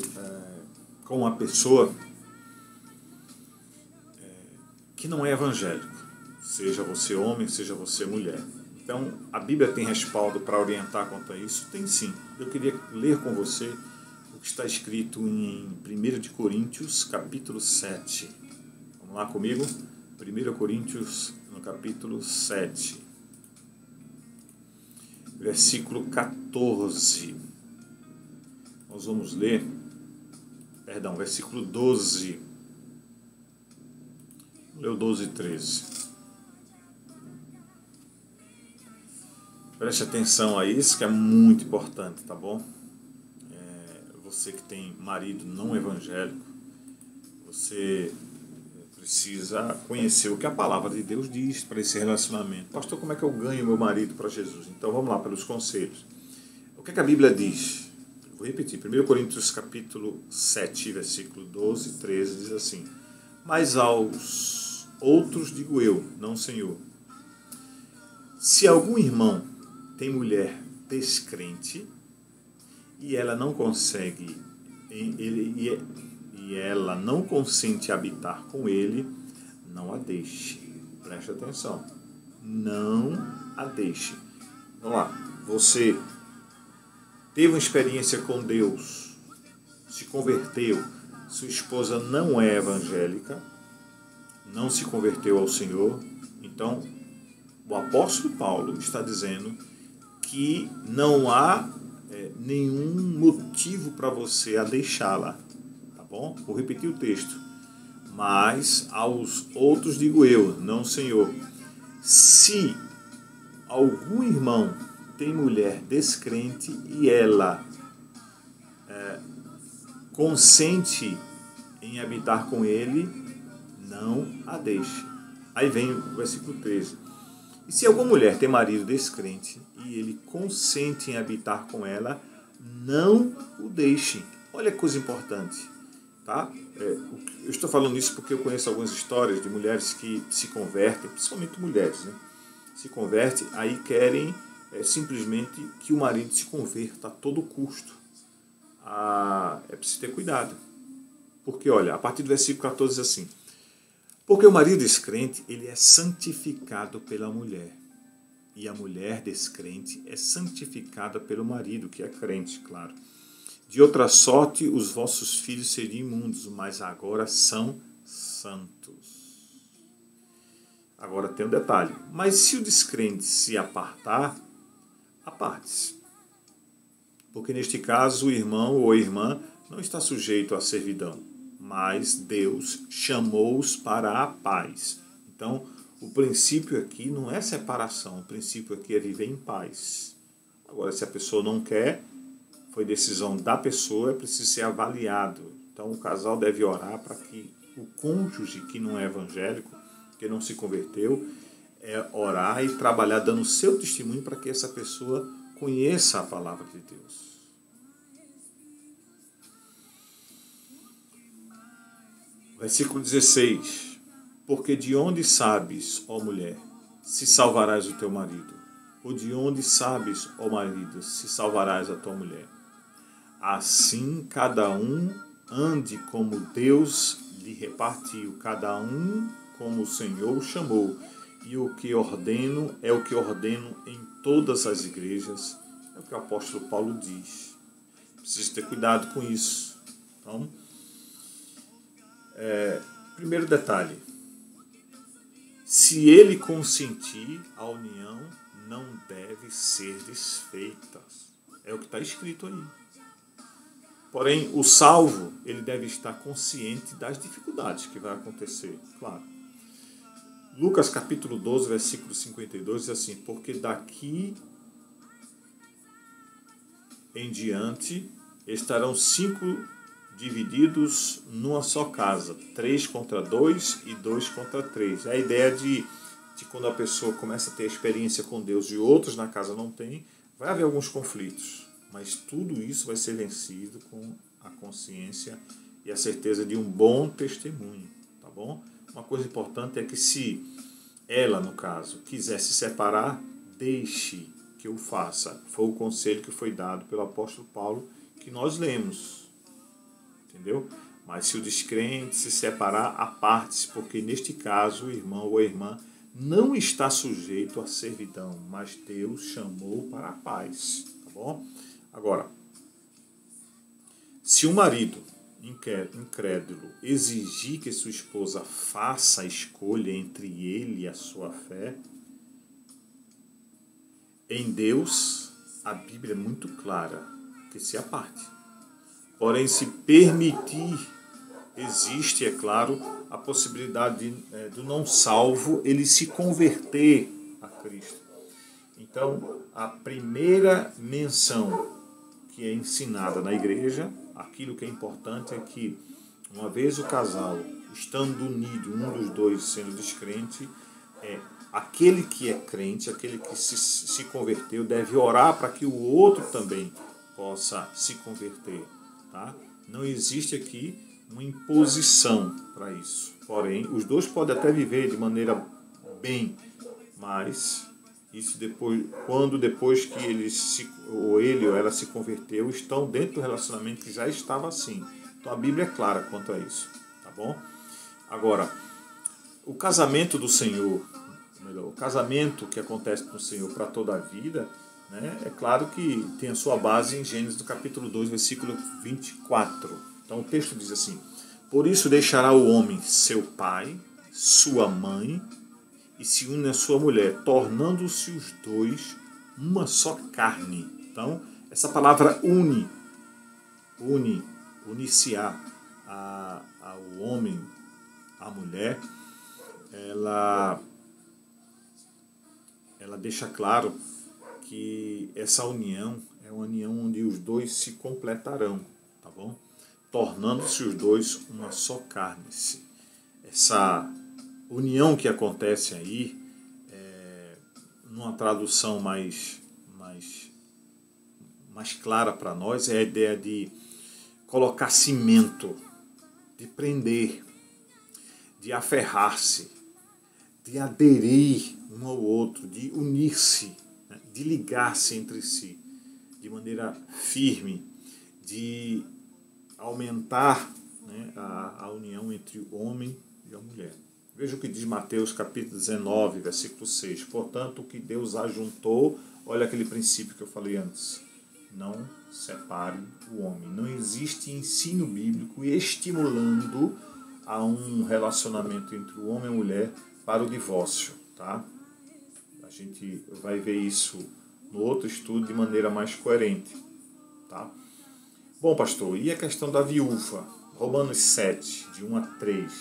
com uma pessoa que não é evangélico, seja você homem, seja você mulher. Então, a Bíblia tem respaldo para orientar quanto a isso? Tem sim. Eu queria ler com você o que está escrito em 1 Coríntios, capítulo 7. Vamos lá comigo? 1 Coríntios, no capítulo 7. Versículo 14. Nós vamos ler, versículo 12. Leu 12 e 13. Preste atenção a isso, que é muito importante, tá bom? Você que tem marido não evangélico, você precisa conhecer o que a palavra de Deus diz para esse relacionamento. Pastor, como é que eu ganho meu marido para Jesus? Então vamos lá, pelos conselhos. O que a Bíblia diz? Vou repetir, 1 Coríntios capítulo 7, versículo 12 e 13, diz assim: mas aos outros digo eu, não Senhor, se algum irmão tem mulher descrente e ela não consegue, e ela não consente habitar com ele, não a deixe. Preste atenção. Não a deixe. Vamos lá. Você teve uma experiência com Deus, se converteu, sua esposa não é evangélica, não se converteu ao Senhor, então o apóstolo Paulo está dizendo que não há nenhum motivo para você a deixá-la, tá bom? Vou repetir o texto. Mas aos outros digo eu, não Senhor, se algum irmão tem mulher descrente e ela consente em habitar com ele, não a deixe. Aí vem o versículo 13. E se alguma mulher tem marido descrente e ele consente em habitar com ela, não o deixe. Olha que coisa importante, tá? Eu estou falando isso porque eu conheço algumas histórias de mulheres que se convertem, principalmente mulheres, né? Se convertem, aí querem é simplesmente que o marido se converta a todo custo. É preciso ter cuidado. Porque, olha, a partir do versículo 14 diz assim: porque o marido descrente, ele é santificado pela mulher. E a mulher descrente é santificada pelo marido, que é crente, claro. De outra sorte, os vossos filhos seriam imundos, mas agora são santos. Agora tem um detalhe. Mas se o descrente se apartar, aparte-se. Porque neste caso o irmão ou a irmã não está sujeito à servidão, mas Deus chamou-os para a paz. Então, o princípio aqui não é separação, o princípio aqui é viver em paz. Agora, se a pessoa não quer, foi decisão da pessoa, é preciso ser avaliado. Então, o casal deve orar para que o cônjuge que não é evangélico, que não se converteu, orar e trabalhar dando seu testemunho para que essa pessoa conheça a palavra de Deus. Versículo 16. Porque de onde sabes, ó mulher, se salvarás o teu marido? Ou de onde sabes, ó marido, se salvarás a tua mulher? Assim cada um ande como Deus lhe repartiu, cada um como o Senhor o chamou. E o que ordeno é o que ordeno em todas as igrejas. É o que o apóstolo Paulo diz. Preciso ter cuidado com isso. Então, primeiro detalhe. Se ele consentir, a união não deve ser desfeita. É o que está escrito aí. Porém, o salvo, ele deve estar consciente das dificuldades que vai acontecer, claro. Lucas capítulo 12, versículo 52 diz assim: porque daqui em diante estarão 5 divididos numa só casa, 3 contra 2 e 2 contra 3. É a ideia de quando a pessoa começa a ter experiência com Deus e outros na casa não têm, vai haver alguns conflitos. Mas tudo isso vai ser vencido com a consciência e a certeza de um bom testemunho, tá bom? Uma coisa importante é que se ela, no caso, quiser se separar, deixe que eu faça. Foi o conselho que foi dado pelo apóstolo Paulo, que nós lemos, entendeu? Mas se o descrente se separar, aparte-se, porque neste caso o irmão ou a irmã não está sujeito à servidão, mas Deus chamou para a paz, tá bom? Agora, se o marido incrédulo exigir que sua esposa faça a escolha entre ele e a sua fé, em Deus, a Bíblia é muito clara, que se aparte. Porém, se permitir, existe, é claro, a possibilidade do não salvo ele se converter a Cristo. Então, a primeira menção que é ensinada na igreja, aquilo que é importante é que, uma vez o casal estando unido, um dos dois sendo descrente, aquele que é crente, aquele que se converteu, deve orar para que o outro também possa se converter. Tá? Não existe aqui uma imposição para isso. Porém, os dois podem até viver de maneira bem, mas isso depois que ele ou ela se converteu, estão dentro do relacionamento que já estava assim. Então a Bíblia é clara quanto a isso, tá bom? Agora, o casamento do Senhor, o casamento que acontece com o Senhor para toda a vida, né, é claro que tem a sua base em Gênesis do capítulo 2, versículo 24. Então o texto diz assim: por isso deixará o homem seu pai, sua mãe, e se une à sua mulher, tornando-se os dois uma só carne. Então, essa palavra uniciar ao homem, à mulher, ela deixa claro que essa união é uma união onde os dois se completarão, tá bom? Tornando-se os dois uma só carne. Essa união que acontece aí, numa tradução mais clara para nós, é a ideia de colocar cimento, de prender, de aferrar-se, de aderir um ao outro, de unir-se, né? de ligar-se entre si de maneira firme, de aumentar, né, a união entre o homem e a mulher. Veja o que diz Mateus capítulo 19, versículo 6. Portanto, o que Deus ajuntou, olha aquele princípio que eu falei antes, não separe o homem. Não existe ensino bíblico estimulando a um relacionamento entre o homem e a mulher para o divórcio, tá? A gente vai ver isso no outro estudo de maneira mais coerente, tá? Bom, pastor, e a questão da viúva? Romanos 7, de 1 a 3.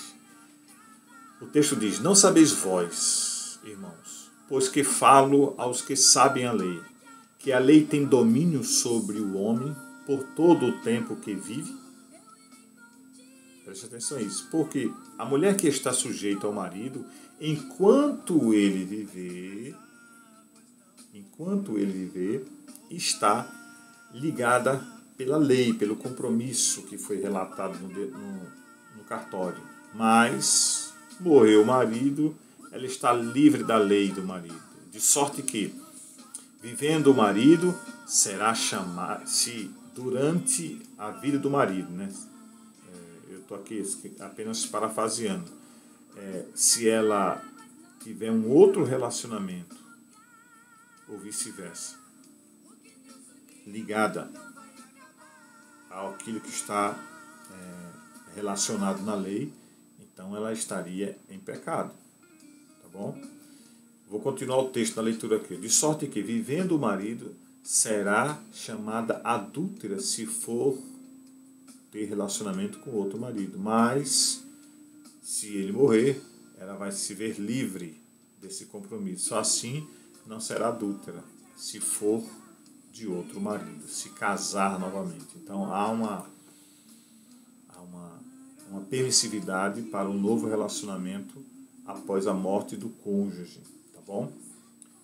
O texto diz: não sabeis vós, irmãos, pois que falo aos que sabem a lei, que a lei tem domínio sobre o homem por todo o tempo que vive? Preste atenção a isso. Porque a mulher que está sujeita ao marido, enquanto ele viver, está ligada pela lei, pelo compromisso que foi relatado no cartório. Mas morreu o marido, ela está livre da lei do marido. De sorte que, vivendo o marido, será chamada, se durante a vida do marido, né? Eu estou aqui apenas parafraseando, se ela tiver um outro relacionamento, ou vice-versa, ligada àquilo que está relacionado na lei, então ela estaria em pecado, tá bom? Vou continuar o texto da leitura aqui. De sorte que, vivendo o marido, será chamada adúltera se for ter relacionamento com outro marido. Mas, se ele morrer, ela vai se ver livre desse compromisso. Só assim não será adúltera, se for de outro marido, se casar novamente. Então há uma permissividade para um novo relacionamento após a morte do cônjuge, tá bom?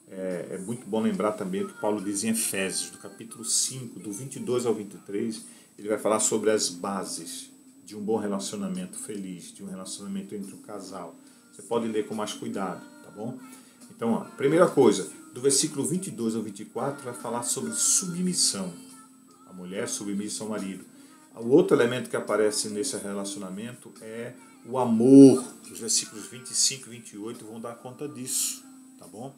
É muito bom lembrar também o que Paulo diz em Efésios, do capítulo 5, do 22 ao 23, ele vai falar sobre as bases de um bom relacionamento feliz, de um relacionamento entre um casal. Você pode ler com mais cuidado, tá bom? Então, a primeira coisa, do versículo 22 ao 24, vai falar sobre submissão. A mulher submissa ao marido. O outro elemento que aparece nesse relacionamento é o amor. Os versículos 25 e 28 vão dar conta disso, tá bom?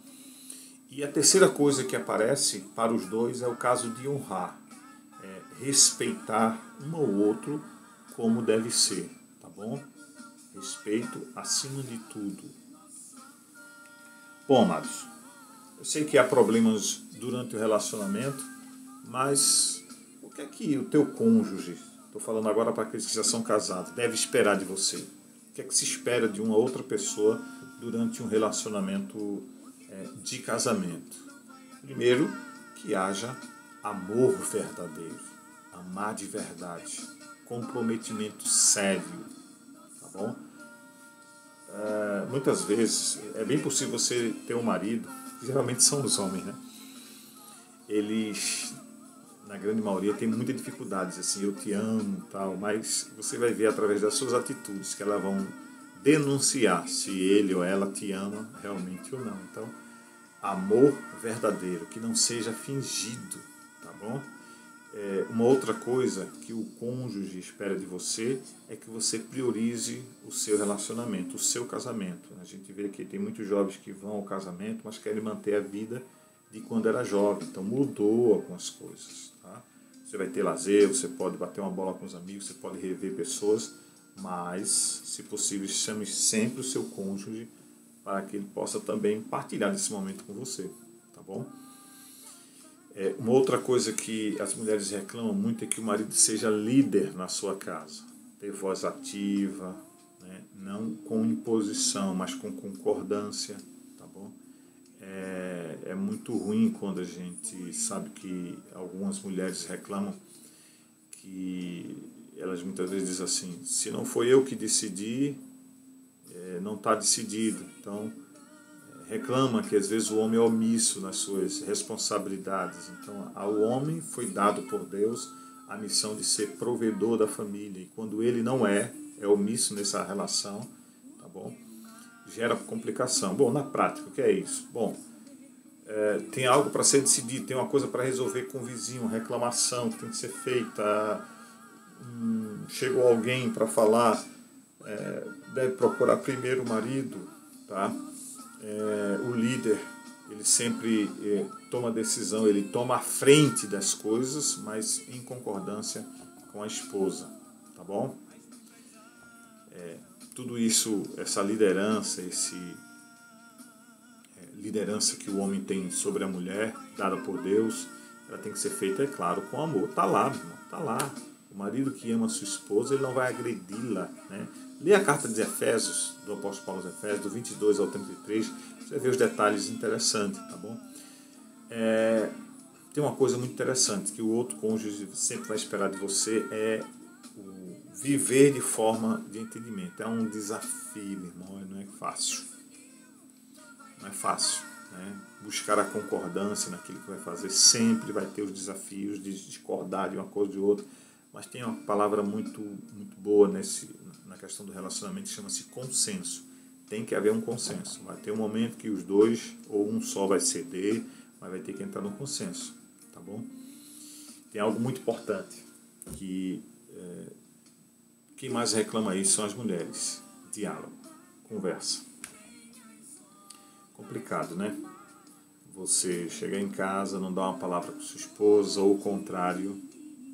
E a terceira coisa que aparece para os dois é o caso de honrar, respeitar um ao outro como deve ser, tá bom? Respeito acima de tudo. Bom, amados, eu sei que há problemas durante o relacionamento, mas o que é que o teu cônjuge, estou falando agora para aqueles que já são casados, deve esperar de você? O que é que se espera de uma outra pessoa durante um relacionamento de casamento? Primeiro, que haja amor verdadeiro, amar de verdade, comprometimento sério, tá bom? Muitas vezes é bem possível você ter um marido, geralmente são os homens, né? Eles, na grande maioria, têm muitas dificuldades, assim, eu te amo e tal, mas você vai ver através das suas atitudes que elas vão denunciar se ele ou ela te ama realmente ou não. Então, amor verdadeiro, que não seja fingido, tá bom? Uma outra coisa que o cônjuge espera de você é que você priorize o seu relacionamento, o seu casamento. A gente vê que tem muitos jovens que vão ao casamento, mas querem manter a vida de quando era jovem. Então mudou algumas coisas, tá? Você vai ter lazer, você pode bater uma bola com os amigos, você pode rever pessoas, mas, se possível, chame sempre o seu cônjuge para que ele possa também partilhar desse momento com você, tá bom? Uma outra coisa que as mulheres reclamam muito é que o marido seja líder na sua casa, ter voz ativa, né? Não com imposição, mas com concordância, tá bom? É muito ruim quando a gente sabe que algumas mulheres reclamam que elas muitas vezes dizem assim: se não foi eu que decidi, não está decidido. Então, reclama que às vezes o homem é omisso nas suas responsabilidades. Então, ao homem foi dado por Deus a missão de ser provedor da família. E quando ele não é omisso nessa relação, tá bom? Gera complicação. Bom, na prática, o que é isso? Bom, tem algo para ser decidido, tem uma coisa para resolver com o vizinho, uma reclamação que tem que ser feita, chegou alguém para falar, deve procurar primeiro o marido, tá? O líder, ele sempre toma decisão, ele toma a frente das coisas, mas em concordância com a esposa, tá bom? Tudo isso, essa liderança, liderança que o homem tem sobre a mulher, dada por Deus, ela tem que ser feita, é claro, com amor. Tá lá, meu irmão, tá lá. O marido que ama a sua esposa, ele não vai agredi-la, né? Lê a carta de Efésios, do apóstolo Paulo aos Efésios, do 22 ao 33, você vai ver os detalhes interessantes, tá bom? Tem uma coisa muito interessante, que o outro cônjuge sempre vai esperar de você, o viver de forma de entendimento. É um desafio, meu irmão, não é fácil. Não é fácil, né? Buscar a concordância naquilo que vai fazer, sempre vai ter os desafios de discordar de uma coisa ou de outra, mas tem uma palavra muito, muito boa na questão do relacionamento que chama-se consenso. Tem que haver um consenso, vai ter um momento que os dois ou um só vai ceder, mas vai ter que entrar no consenso, tá bom? Tem algo muito importante que quem mais reclama isso são as mulheres. Diálogo, conversa. Complicado, né? Você chegar em casa, não dá uma palavra com sua esposa, ou o contrário,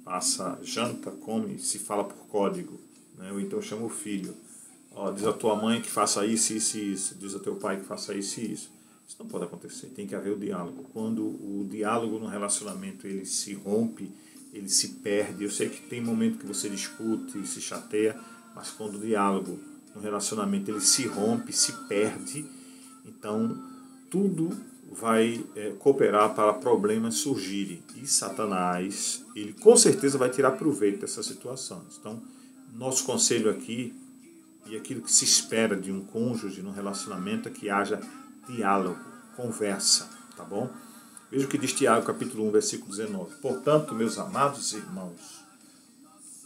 passa, janta, come, se fala por código, né? Ou então chama o filho. Diz a tua mãe que faça isso, isso e isso. Diz a teu pai que faça isso e isso. Isso não pode acontecer, tem que haver o diálogo. Quando o diálogo no relacionamento ele se rompe, ele se perde. Eu sei que tem momento que você discute e se chateia, mas quando o diálogo no relacionamento ele se rompe, se perde, então tudo vai cooperar para problemas surgirem. E Satanás, ele com certeza vai tirar proveito dessas situações. Então, nosso conselho aqui, e aquilo que se espera de um cônjuge no relacionamento, é que haja diálogo, conversa, tá bom? Veja o que diz Tiago, capítulo 1, versículo 19. Portanto, meus amados irmãos,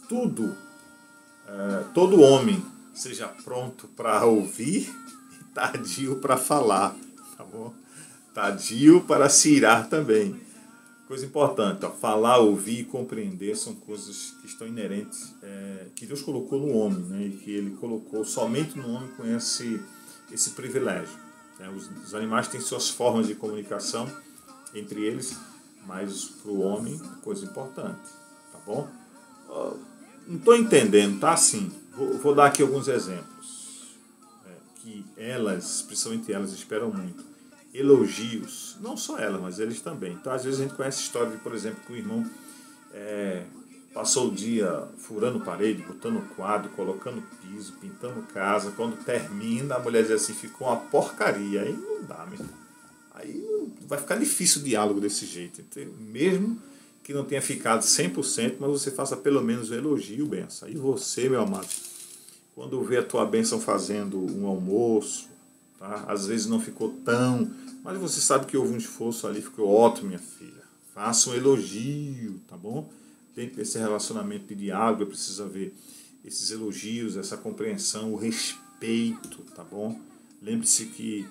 todo homem seja pronto para ouvir e tardio para falar, tá bom? Tardio para se irar também. Coisa importante, falar, ouvir e compreender são coisas que estão inerentes, que Deus colocou no homem, né? E que Ele colocou somente no homem com esse privilégio. Né? Os animais têm suas formas de comunicação entre eles, mas para o homem é coisa importante, tá bom? Não estou entendendo, tá assim, vou dar aqui alguns exemplos, que elas, principalmente elas, esperam muito. Elogios, não só ela, mas eles também. Então, às vezes a gente conhece a história de, por exemplo, que o irmão passou o dia furando parede, botando quadro, colocando piso, pintando casa. Quando termina, a mulher diz assim, ficou uma porcaria. Aí não dá, meu irmão. Aí vai ficar difícil o diálogo desse jeito. Entendeu? Mesmo que não tenha ficado 100%, mas você faça pelo menos um elogio, benção. E você, meu amado, quando vê a tua bênção fazendo um almoço, tá? Às vezes não ficou tão, mas você sabe que houve um esforço ali, ficou ótimo, minha filha. Faça um elogio, tá bom? Dentro desse relacionamento de diálogo, precisa haver esses elogios, essa compreensão, o respeito, tá bom? Lembre-se que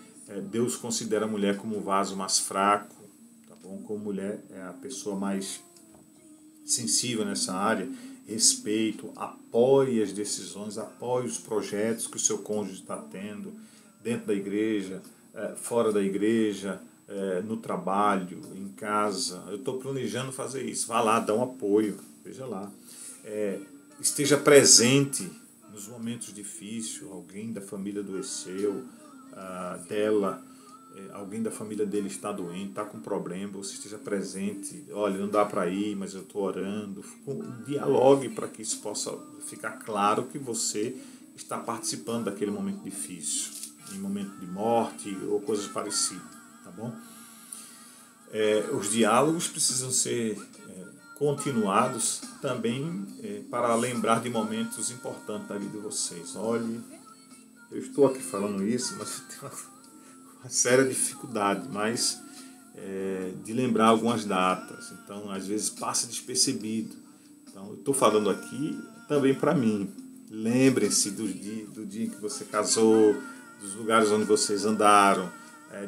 Deus considera a mulher como um vaso mais fraco, tá bom? Como mulher é a pessoa mais sensível nessa área. Respeito, apoie as decisões, apoie os projetos que o seu cônjuge está tendo, dentro da igreja, fora da igreja, no trabalho, em casa. Eu estou planejando fazer isso. Vá lá, dá um apoio, veja lá. Esteja presente nos momentos difíceis. Alguém da família adoeceu, dela, alguém da família dele está doente, está com problema, você esteja presente. Olha, não dá para ir, mas eu estou orando. Dialogue para que isso possa ficar claro que você está participando daquele momento difícil, em momento de morte ou coisas parecidas, tá bom? Os diálogos precisam ser continuados também para lembrar de momentos importantes da vida de vocês. Olhe, eu estou aqui falando isso, mas eu tenho uma séria dificuldade, mas de lembrar algumas datas. Então, às vezes passa despercebido. Então, eu estou falando aqui também para mim. Lembrem-se do dia em que você casou, dos lugares onde vocês andaram,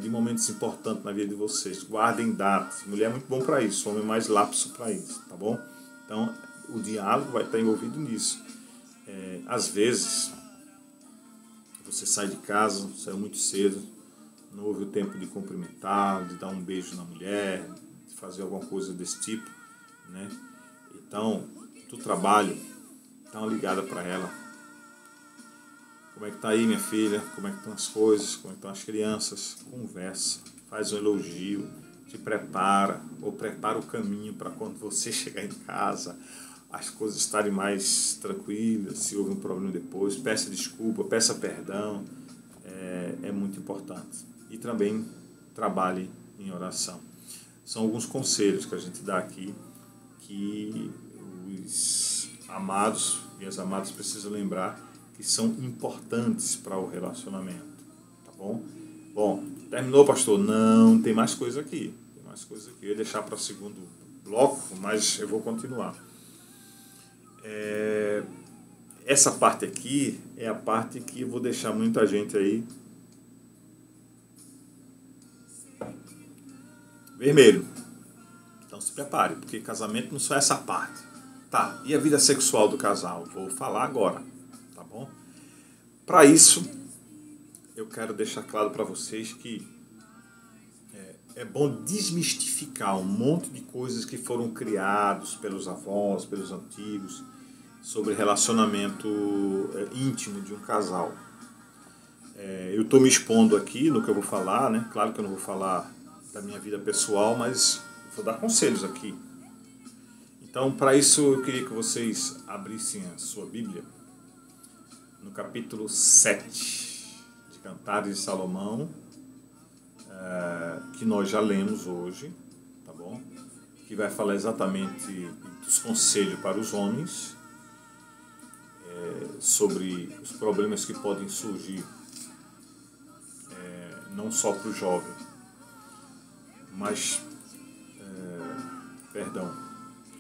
de momentos importantes na vida de vocês. Guardem datas. Mulher é muito bom para isso, homem é mais lapso para isso, tá bom? Então, o diálogo vai estar envolvido nisso. Às vezes, você sai de casa, saiu muito cedo, não houve o tempo de cumprimentar, de dar um beijo na mulher, de fazer alguma coisa desse tipo, né? Então, do trabalho, dá uma ligada para ela. Como é que tá aí, minha filha? Como é que estão as coisas? Como é que estão as crianças? Conversa, faz um elogio, te prepara, ou prepara o caminho para quando você chegar em casa, as coisas estarem mais tranquilas. Se houve um problema depois, peça desculpa, peça perdão, é muito importante. E também trabalhe em oração. São alguns conselhos que a gente dá aqui, que os amados e as amadas precisam lembrar que são importantes para o relacionamento, tá bom? Bom, terminou, pastor? Não, tem mais coisa aqui. Tem mais coisa aqui. Eu ia deixar para o segundo bloco, mas eu vou continuar. Essa parte aqui é a parte que eu vou deixar muita gente aí vermelho. Então se prepare, porque casamento não só é essa parte. Tá, e a vida sexual do casal? Vou falar agora, tá bom? Para isso, eu quero deixar claro para vocês que é bom desmistificar um monte de coisas que foram criados pelos avós, pelos antigos, sobre relacionamento íntimo de um casal. Eu estou me expondo aqui no que eu vou falar, né? Claro que eu não vou falar da minha vida pessoal, mas vou dar conselhos aqui. Então, para isso, eu queria que vocês abrissem a sua Bíblia no capítulo 7 de Cantares de Salomão, que nós já lemos hoje, tá bom? Que vai falar exatamente dos conselhos para os homens, sobre os problemas que podem surgir, não só para o jovem, mas,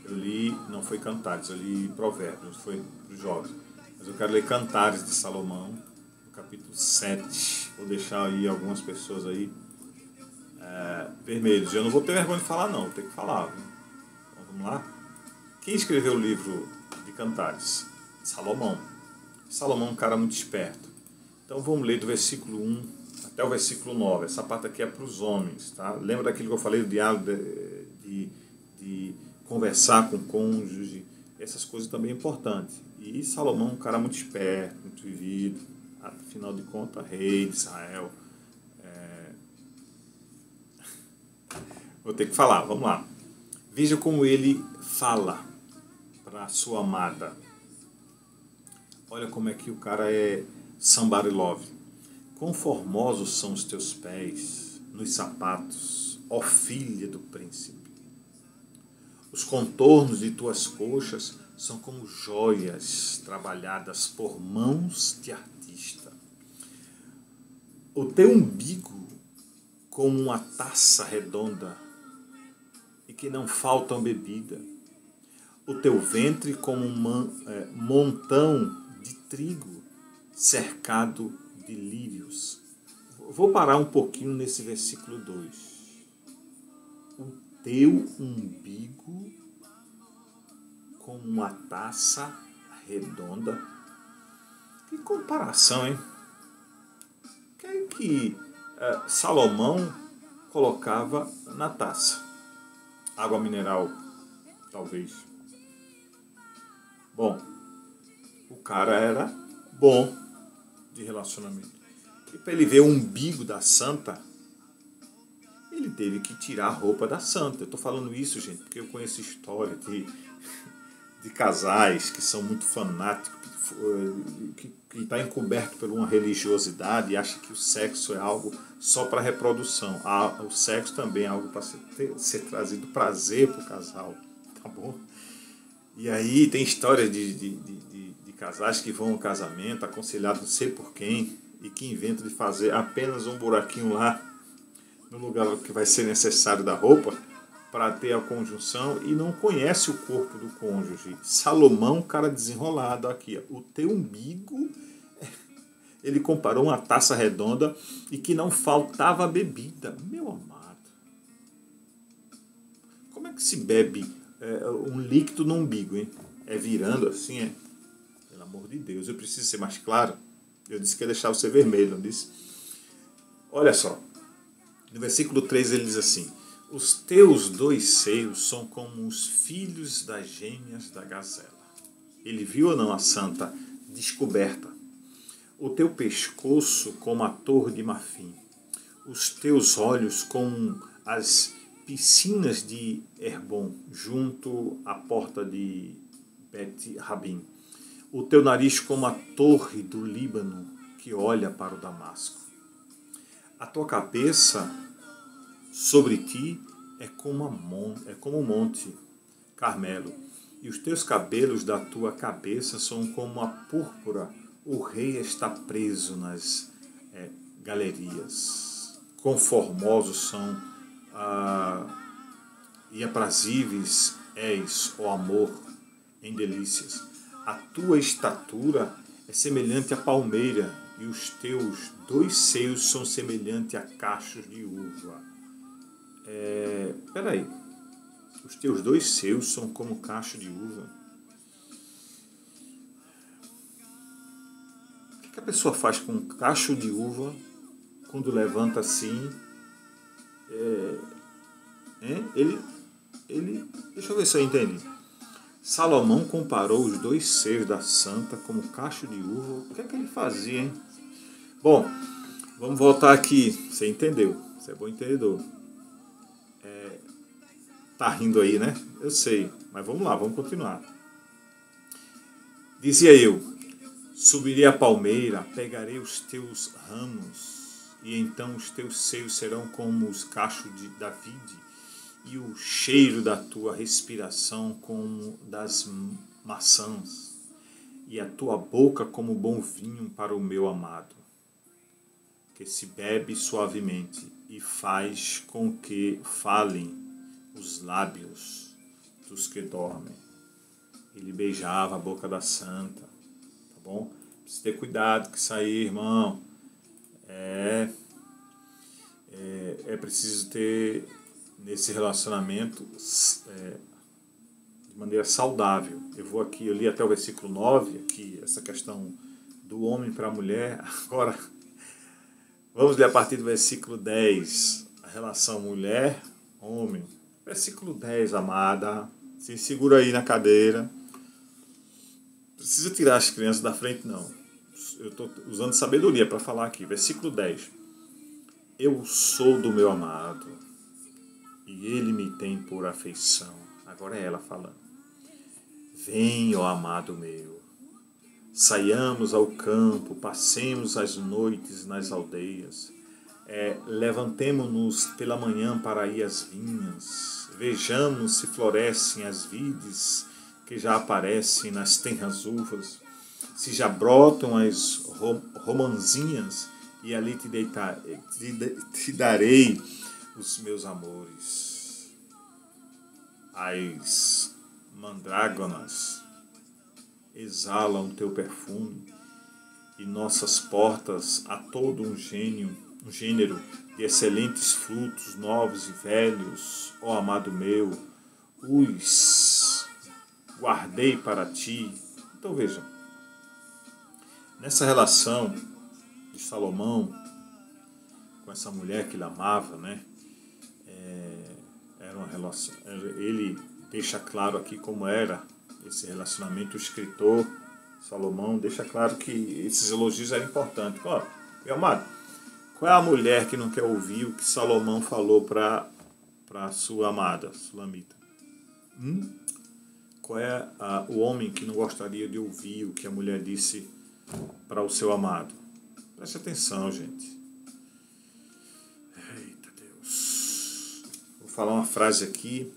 eu li, não foi Cantares, eu li Provérbios, foi para os jovens, mas eu quero ler Cantares de Salomão, no capítulo 7, vou deixar aí algumas pessoas aí vermelhos. Eu não vou ter vergonha de falar, não, vou ter que falar. Viu? Então vamos lá. Quem escreveu o livro de Cantares? Salomão. Salomão é um cara muito esperto. Então vamos ler do versículo 1 até o versículo 9. Essa parte aqui é para os homens. Tá? Lembra daquilo que eu falei do diálogo de conversar com o cônjuge? Essas coisas também é importante. E Salomão é um cara muito esperto, muito vivido. Afinal de contas, rei de Israel. Vou ter que falar, vamos lá. Veja como ele fala para a sua amada. Olha como é que o cara é somebody love. Quão formosos são os teus pés nos sapatos, ó filha do príncipe. Os contornos de tuas coxas são como joias trabalhadas por mãos de artista. O teu umbigo como uma taça redonda e que não faltam bebida. O teu ventre como um montão de trigo cercado de lírios. Vou parar um pouquinho nesse versículo 2. O teu umbigo como uma taça redonda. Que comparação, hein? O que é que Salomão colocava na taça? Água mineral, talvez. Bom, o cara era bom de relacionamento. E para ele ver o umbigo da santa, ele teve que tirar a roupa da santa. Eu estou falando isso, gente, porque eu conheço história de casais que são muito fanáticos, que está encoberto por uma religiosidade e acha que o sexo é algo só para reprodução. O sexo também é algo para ser trazido prazer para o casal, tá bom? E aí tem histórias de casais que vão ao casamento, aconselhados não sei por quem, e que inventam de fazer apenas um buraquinho lá, no lugar que vai ser necessário da roupa, para ter a conjunção, e não conhece o corpo do cônjuge. Salomão, cara desenrolado aqui. O teu umbigo Ele comparou uma taça redonda e que não faltava bebida. Meu amado, como é que se bebe um líquido no umbigo, hein? É virando assim, é? Pelo amor de Deus, eu preciso ser mais claro. Eu disse que ia deixar você vermelho, não disse? Olha só, no versículo 3 ele diz assim: os teus 2 seios são como os filhos das gêmeas da gazela. Ele viu ou não a santa descoberta? O teu pescoço como a torre de marfim, os teus olhos como as piscinas de Herbon, junto à porta de Bet-Rabim, o teu nariz como a torre do Líbano que olha para o Damasco. A tua cabeça sobre ti é como um monte Carmelo, e os teus cabelos da tua cabeça são como a púrpura. O rei está preso nas galerias. Quão formosos são e aprazíveis és, ó amor, em delícias. A tua estatura é semelhante à palmeira, e os teus 2 seios são semelhantes a cachos de uva. Peraí, os teus 2 seios são como cacho de uva. O que a pessoa faz com um cacho de uva quando levanta assim? Deixa eu ver se eu entendi. Salomão comparou os 2 seios da santa como cacho de uva. O que é que ele fazia, hein? Bom, vamos voltar aqui. Você entendeu? Você é bom entendedor. Tá rindo aí, né? Eu sei. Mas vamos lá, vamos continuar. Dizia eu: subirei a palmeira, pegarei os teus ramos, e então os teus seios serão como os cachos da vide, e o cheiro da tua respiração como das maçãs, e a tua boca como bom vinho para o meu amado, que se bebe suavemente e faz com que falem os lábios dos que dormem. Ele beijava a boca da santa, tá bom? Precisa ter cuidado com isso aí, irmão. É preciso ter nesse relacionamento de maneira saudável. Eu li até o versículo 9, aqui, essa questão do homem para a mulher. Agora, vamos ler a partir do versículo 10, a relação mulher-homem. Versículo 10, amada. Se segura aí na cadeira. Precisa tirar as crianças da frente, não. Eu estou usando sabedoria para falar aqui. Versículo 10. Eu sou do meu amado, e ele me tem por afeição. Agora é ela falando. Vem, ó amado meu, saiamos ao campo, passemos as noites nas aldeias, levantemo-nos pela manhã para ir às vinhas, vejamos se florescem as vides que já aparecem nas tenras uvas, se já brotam as romanzinhas, e ali te darei os meus amores. As mandrágonas exalam teu perfume, e nossas portas a todo um gênero de excelentes frutos novos e velhos, ó amado meu, os guardei para ti. Então veja, nessa relação de Salomão com essa mulher que ele amava, né? Era uma relação. Ele deixa claro aqui como era esse relacionamento. O escritor Salomão deixa claro que esses elogios eram importantes. Ó, meu amado, qual é a mulher que não quer ouvir o que Salomão falou para sua amada, Sulamita? Qual é o homem que não gostaria de ouvir o que a mulher disse para o seu amado? Preste atenção, gente. Eita Deus. Vou falar uma frase aqui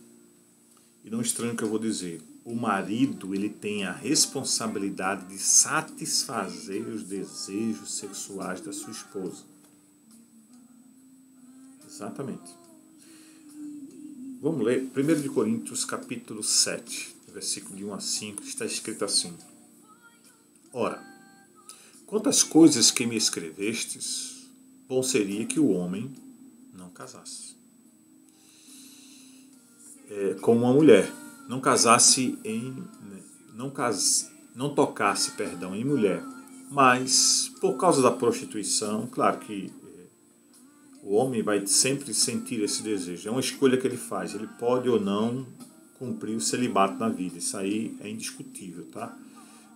e não estranhe o que eu vou dizer. O marido, ele tem a responsabilidade de satisfazer os desejos sexuais da sua esposa. Exatamente. Vamos ler 1 Coríntios capítulo 7, versículo de 1 a 5, está escrito assim. Ora, quantas coisas que me escrevestes, bom seria que o homem não casasse. Com uma mulher, não casasse não tocasse, perdão, em mulher, mas por causa da prostituição, claro que o homem vai sempre sentir esse desejo, é uma escolha que ele faz, ele pode ou não cumprir o celibato na vida, isso aí é indiscutível, tá?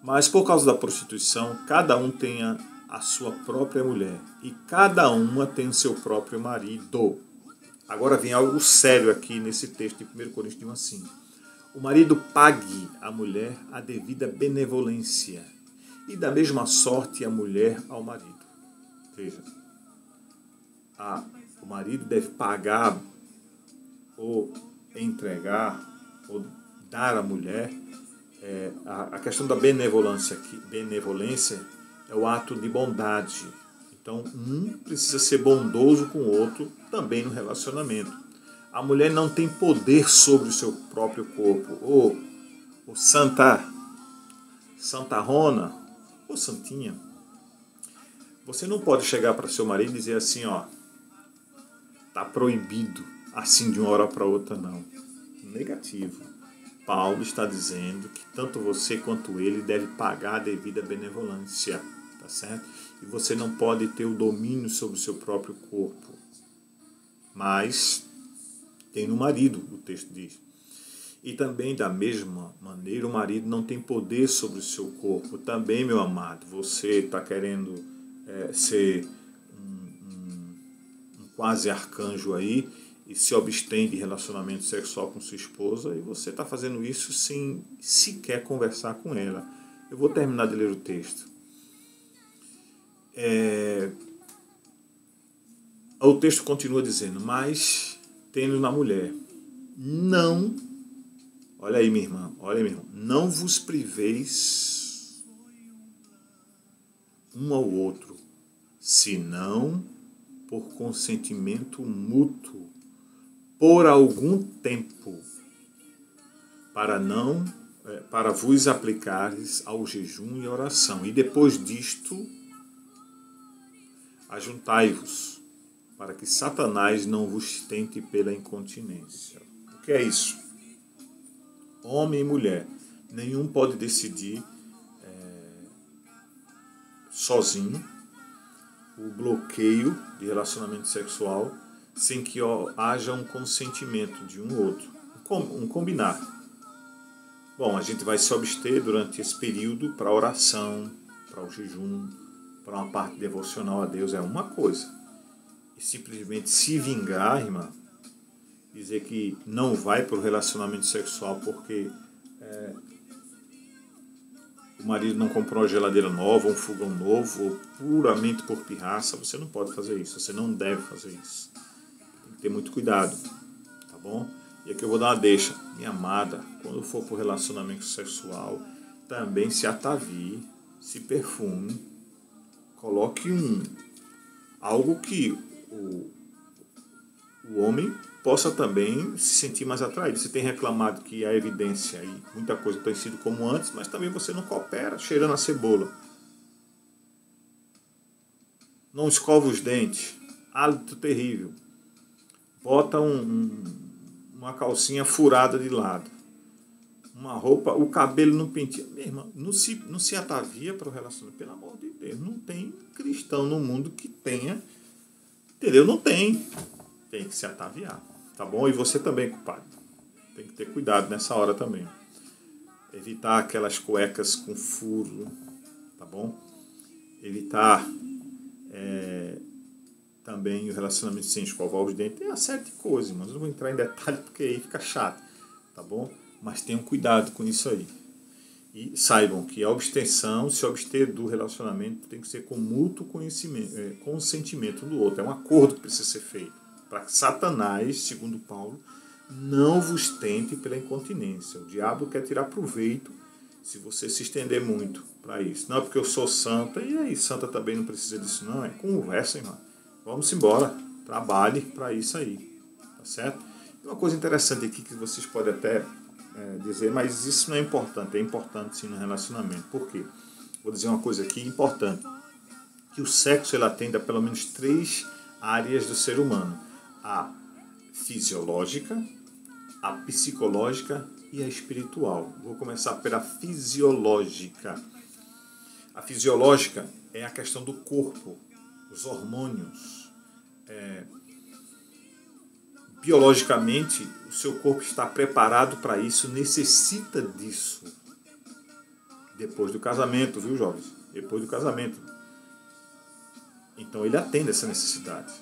Mas por causa da prostituição, cada um tem a sua própria mulher e cada uma tem o seu próprio marido. Agora vem algo sério aqui nesse texto de 1 Coríntios 1 assim. O marido pague à mulher a devida benevolência e da mesma sorte a mulher ao marido. Veja, o marido deve pagar ou entregar ou dar à mulher. A questão da benevolência aqui, benevolência é o ato de bondade. Então, um precisa ser bondoso com o outro também no relacionamento. A mulher não tem poder sobre o seu próprio corpo. Ou Santa Rona, ou Santinha. Você não pode chegar para seu marido e dizer assim, ó, tá proibido assim de uma hora para outra, não. Negativo. Paulo está dizendo que tanto você quanto ele deve pagar a devida benevolência, tá certo? E você não pode ter o domínio sobre o seu próprio corpo. Mas tem no marido, o texto diz. E também, da mesma maneira, o marido não tem poder sobre o seu corpo. Também, meu amado, você está querendo ser um quase arcanjo aí e se abstém de relacionamento sexual com sua esposa e você está fazendo isso sem sequer conversar com ela. Eu vou terminar de ler o texto. O texto continua dizendo, mas tendo na mulher, não, olha aí minha irmã, não vos priveis um ao outro, senão por consentimento mútuo, por algum tempo, para vos aplicares ao jejum e oração. E depois disto, ajuntai-vos, para que Satanás não vos tente pela incontinência. O que é isso? Homem e mulher, nenhum pode decidir sozinho o bloqueio de relacionamento sexual sem que haja um consentimento de um outro, um combinar. Bom, a gente vai se abster durante esse período para a oração, para o jejum, para uma parte devocional a Deus, é uma coisa. E simplesmente se vingar, irmã, dizer que não vai para o relacionamento sexual porque o marido não comprou uma geladeira nova, um fogão novo, ou puramente por pirraça, você não pode fazer isso, você não deve fazer isso. Tem que ter muito cuidado, tá bom? E aqui eu vou dar uma deixa. Minha amada, quando for para o relacionamento sexual, também se atavie, se perfume, coloque algo que o homem possa também se sentir mais atraído. Você tem reclamado que a evidência e muita coisa tem sido como antes, mas também você não coopera cheirando a cebola. Não escova os dentes. Hálito terrível. Bota uma calcinha furada de lado. Uma roupa, o cabelo não penteia. Minha irmã, não se atavia para o relacionamento. Pelo amor de Deus, não tem cristão no mundo que tenha. Entendeu? Não tem. Tem que se ataviar. Tá bom? E você também, culpado. Tem que ter cuidado nessa hora também. Evitar aquelas cuecas com furo. Tá bom? Evitar também o relacionamento sem escovar os dentes. Tem uma série de coisas, mas eu não vou entrar em detalhe porque aí fica chato. Tá bom? Mas tenham cuidado com isso aí. E saibam que a abstenção, se abster do relacionamento, tem que ser com mútuo consentimento do outro. É um acordo que precisa ser feito. Para que Satanás, segundo Paulo, não vos tente pela incontinência. O diabo quer tirar proveito se você se estender muito para isso. Não é porque eu sou santa, e aí, santa também não precisa disso, não. É conversa, irmão. Vamos embora. Trabalhe para isso aí. Tá certo? E uma coisa interessante aqui que vocês podem até dizer, mas isso não é importante. É importante sim no relacionamento. Por quê? Vou dizer uma coisa aqui importante. que o sexo ele atende a pelo menos 3 áreas do ser humano: a fisiológica, a psicológica e a espiritual. Vou começar pela fisiológica. A fisiológica é a questão do corpo, os hormônios. Biologicamente, o seu corpo está preparado para isso, necessita disso. Depois do casamento, viu, jovens? Depois do casamento. Então ele atende essa necessidade.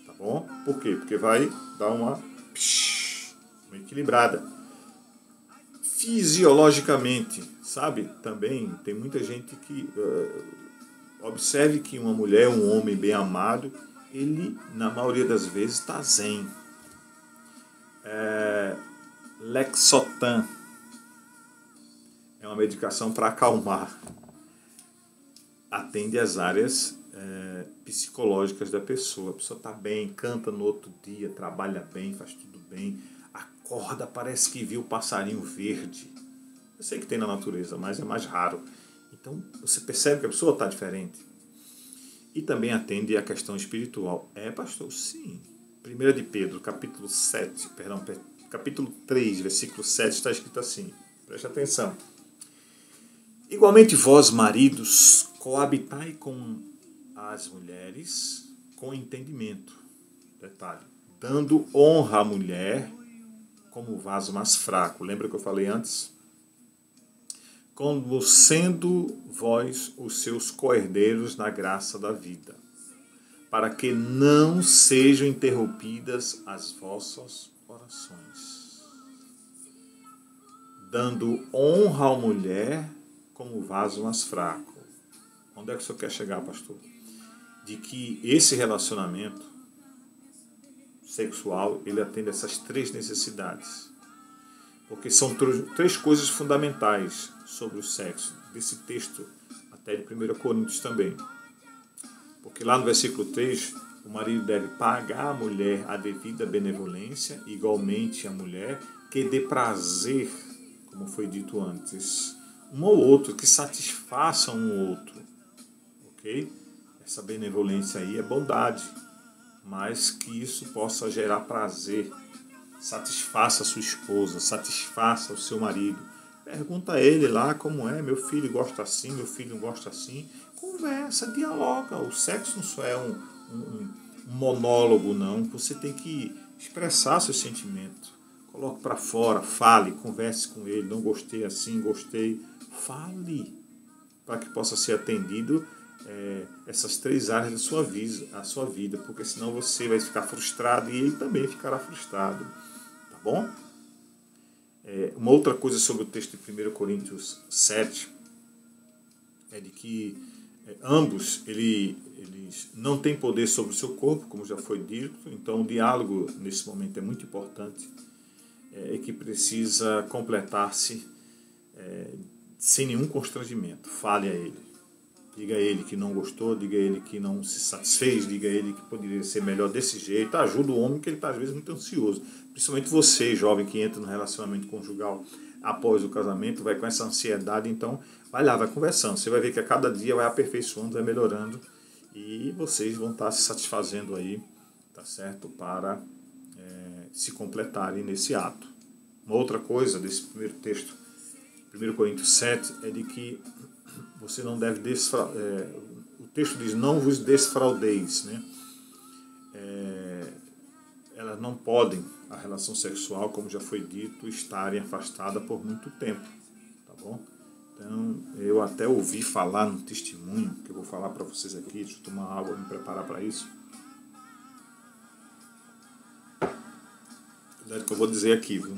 Tá bom? Por quê? Porque vai dar uma equilibrada. Fisiologicamente, sabe? Também tem muita gente que observe que uma mulher, um homem bem amado, ele, na maioria das vezes, está zen. Lexotan é uma medicação para acalmar. Atende às áreas psicológicas da pessoa. A pessoa está bem, canta no outro dia, trabalha bem, faz tudo bem, acorda, parece que viu o passarinho verde. Eu sei que tem na natureza, mas é mais raro. Então você percebe que a pessoa está diferente. E também atende à questão espiritual. Pastor? Sim. 1 de Pedro, capítulo 3, versículo 7, está escrito assim. Preste atenção. Igualmente vós, maridos, coabitai com as mulheres com entendimento. Detalhe. Dando honra à mulher como vaso mais fraco. Lembra que eu falei antes? Como sendo vós os seus coherdeiros na graça da vida, para que não sejam interrompidas as vossas orações. Dando honra à mulher como vaso mais fraco. Onde é que o senhor quer chegar, pastor? De que esse relacionamento sexual, ele atende essas 3 necessidades. Porque são 3 coisas fundamentais sobre o sexo, desse texto, até de 1 Coríntios também. Porque lá no versículo 3, o marido deve pagar à mulher a devida benevolência, igualmente a mulher, que dê prazer, como foi dito antes, um ao outro, que satisfaça um ao outro. Ok? Essa benevolência aí é bondade, mas que isso possa gerar prazer. Satisfaça a sua esposa, satisfaça o seu marido. Pergunta a ele lá como é, meu filho gosta assim, meu filho não gosta assim. Conversa, dialoga. O sexo não só é um monólogo, não. Você tem que expressar seu sentimento. Coloque para fora, fale, converse com ele. Não gostei assim, gostei. Fale, para que possa ser atendido essas 3 áreas da sua vida, porque senão você vai ficar frustrado e ele também ficará frustrado. Tá bom? Uma outra coisa sobre o texto de 1 Coríntios 7 é de que ambos eles não têm poder sobre o seu corpo, como já foi dito, então o diálogo nesse momento é muito importante, que precisa completar-se sem nenhum constrangimento. Fale a ele. Diga a ele que não gostou, diga a ele que não se satisfez, diga a ele que poderia ser melhor desse jeito. Ajuda o homem, que ele está às vezes muito ansioso. Principalmente você, jovem, que entra no relacionamento conjugal após o casamento, vai com essa ansiedade. Então, vai lá, vai conversando. Você vai ver que a cada dia vai aperfeiçoando, vai melhorando. E vocês vão estar se satisfazendo aí, tá certo? Para se completarem nesse ato. Uma outra coisa desse primeiro texto, 1 Coríntios 7, é de que você não deve o texto diz, não vos desfraudeis, né? Elas não podem, a relação sexual, como já foi dito, estarem afastadas por muito tempo, tá bom? Então, eu até ouvi falar no testemunho, que eu vou falar para vocês aqui, deixa eu tomar água, me preparar para isso. Verdade que eu vou dizer aqui, viu?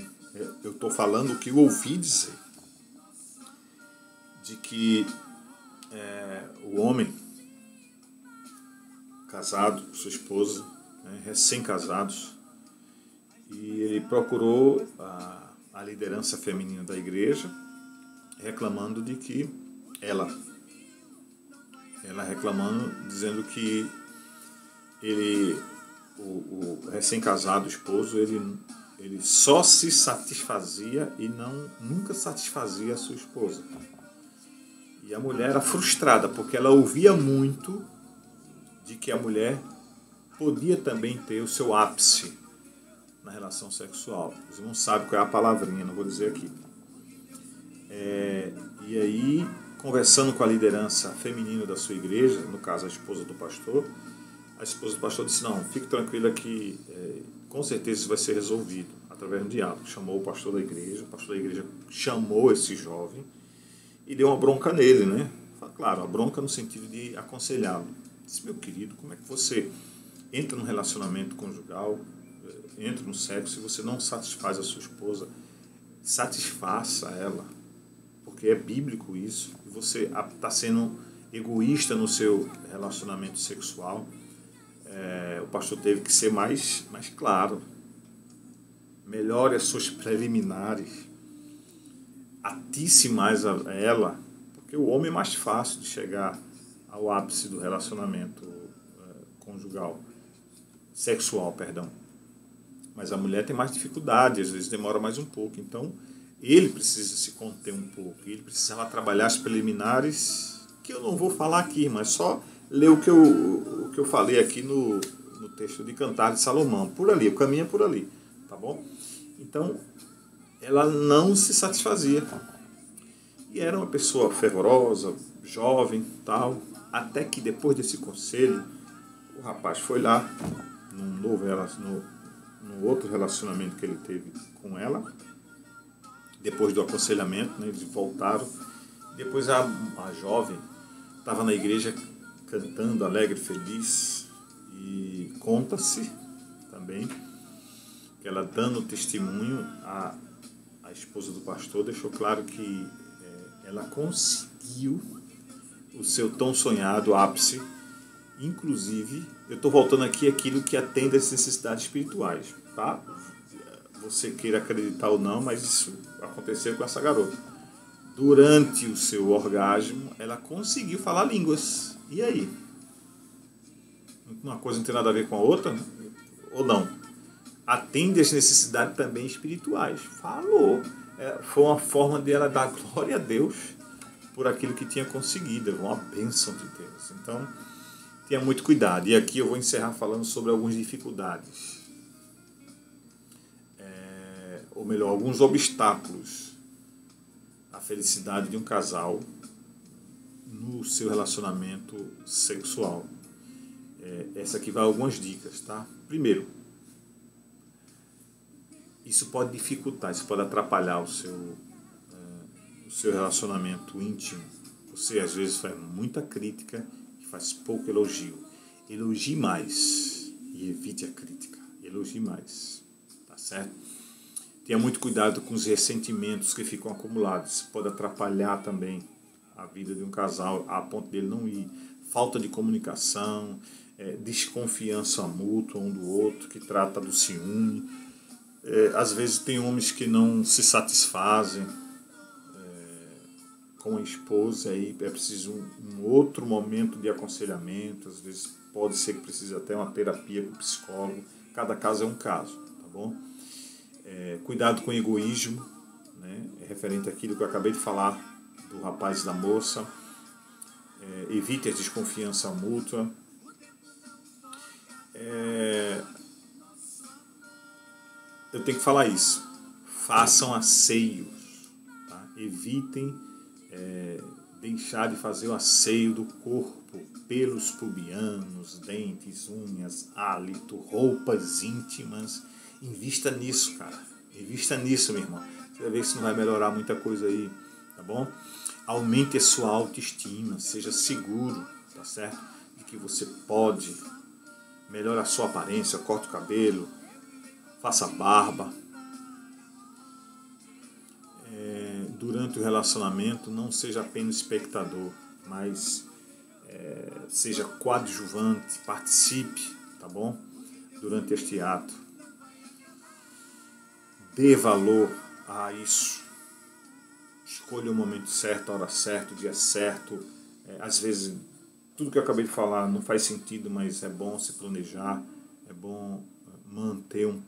Eu estou falando o que eu ouvi dizer, de que o homem casado com sua esposa, recém-casados, e ele procurou a liderança feminina da igreja, reclamando de que ela reclamando, dizendo que o recém-casado esposo, ele só se satisfazia e nunca satisfazia a sua esposa. E a mulher era frustrada, porque ela ouvia muito de que a mulher podia também ter o seu ápice na relação sexual. Os irmãos sabem qual é a palavrinha, não vou dizer aqui. E aí, conversando com a liderança feminina da sua igreja, no caso a esposa do pastor disse, não, fique tranquila que com certeza isso vai ser resolvido através do diálogo. Chamou o pastor da igreja chamou esse jovem e deu uma bronca nele, né? Claro, a bronca no sentido de aconselhá-lo. Disse, meu querido, como é que você entra num relacionamento conjugal, entra no sexo e você não satisfaz a sua esposa? Satisfaça ela, porque é bíblico isso, e você está sendo egoísta no seu relacionamento sexual. O pastor teve que ser mais claro. Melhore as suas preliminares, atisse mais a ela, porque o homem é mais fácil de chegar ao ápice do relacionamento conjugal, sexual, perdão. Mas a mulher tem mais dificuldade, às vezes demora mais um pouco. Então, ele precisa se conter um pouco. Ele precisava trabalhar as preliminares, que eu não vou falar aqui, mas só ler o que eu falei aqui no texto de Cantares de Salomão. Por ali, o caminho é por ali, tá bom? Então, ela não se satisfazia. E era uma pessoa fervorosa, jovem, tal, até que depois desse conselho, o rapaz foi lá, num outro relacionamento que ele teve com ela, depois do aconselhamento, né, eles voltaram. Depois a jovem estava na igreja cantando, alegre, feliz, e conta-se também que ela, dando testemunho, a esposa do pastor deixou claro que ela conseguiu o seu tão sonhado ápice. Inclusive, eu estou voltando aqui àquilo que atende às necessidades espirituais, tá? Você queira acreditar ou não, mas isso aconteceu com essa garota. Durante o seu orgasmo, ela conseguiu falar línguas. E aí? Uma coisa não tem nada a ver com a outra? Ou não? Atende às necessidades também espirituais. Falou. Foi uma forma de ela dar glória a Deus por aquilo que tinha conseguido. Uma bênção de Deus. Então, tenha muito cuidado. E aqui eu vou encerrar falando sobre algumas dificuldades. Ou melhor, alguns obstáculos à felicidade de um casal no seu relacionamento sexual. Essa aqui vai algumas dicas, tá? Primeiro, isso pode dificultar, isso pode atrapalhar o seu relacionamento íntimo. Você às vezes faz muita crítica e faz pouco elogio. Elogie mais e evite a crítica. Elogie mais, tá certo? Tenha muito cuidado com os ressentimentos que ficam acumulados. Isso pode atrapalhar também a vida de um casal, a ponto dele não ir. Falta de comunicação, desconfiança mútua um do outro, que trata do ciúme. Às vezes tem homens que não se satisfazem com a esposa, aí é preciso um outro momento de aconselhamento. Às vezes pode ser que precise até uma terapia com o psicólogo. Cada caso é um caso, tá bom? Cuidado com o egoísmo, né? Referente àquilo que eu acabei de falar do rapaz e da moça. Evite a desconfiança mútua. Eu tenho que falar isso. Façam asseios, tá? Evitem deixar de fazer o asseio do corpo, pelos pubianos, dentes, unhas, hálito, roupas íntimas. Invista nisso, cara. Invista nisso, meu irmão. Você vai ver se não vai melhorar muita coisa aí, tá bom? Aumente a sua autoestima, seja seguro, tá certo? De que você pode. Melhore a sua aparência, corte o cabelo, faça barba. Durante o relacionamento, não seja apenas espectador, mas seja coadjuvante, participe, tá bom? Durante este ato. Dê valor a isso. Escolha o momento certo, a hora certa, o dia certo. Às vezes, tudo que eu acabei de falar não faz sentido, mas é bom se planejar, é bom manter um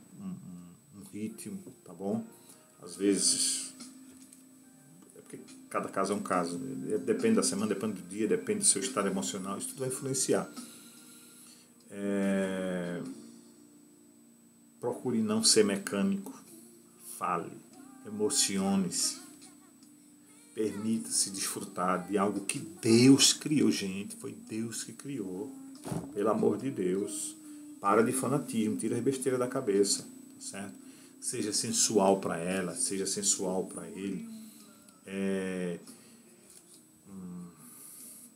ritmo, tá bom? Às vezes, porque cada caso é um caso. Depende da semana, depende do dia, depende do seu estado emocional, isso tudo vai influenciar. Procure não ser mecânico. Fale, emocione-se. Permita-se desfrutar de algo que Deus criou, gente. Foi Deus que criou. Pelo amor de Deus. Para de fanatismo, tira as besteiras da cabeça, tá certo? Seja sensual para ela, seja sensual para ele.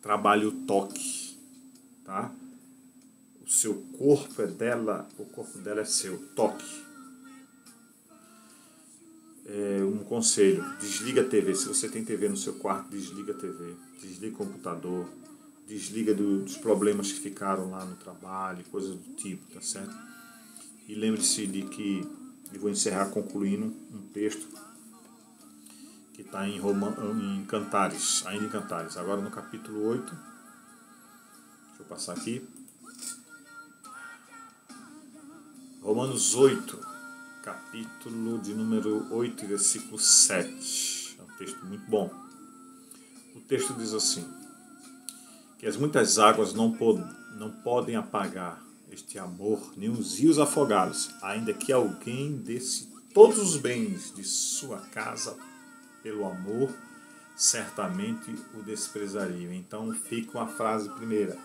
Trabalhe o toque, tá? O seu corpo é dela, o corpo dela é seu. Toque. Um conselho, desliga a TV. Se você tem TV no seu quarto, desliga a TV. Desliga o computador. Desliga dos problemas que ficaram lá no trabalho, coisas do tipo, tá certo? E lembre-se de que, eu vou encerrar concluindo um texto que está em Cantares, ainda em Cantares, agora no capítulo 8. Deixa eu passar aqui. Romanos 8, capítulo de número 8, versículo 7. É um texto muito bom. O texto diz assim: que as muitas águas não podem apagar este amor, nem os rios afogá-los, ainda que alguém desse todos os bens de sua casa pelo amor, certamente o desprezariam. Então fica a frase primeira: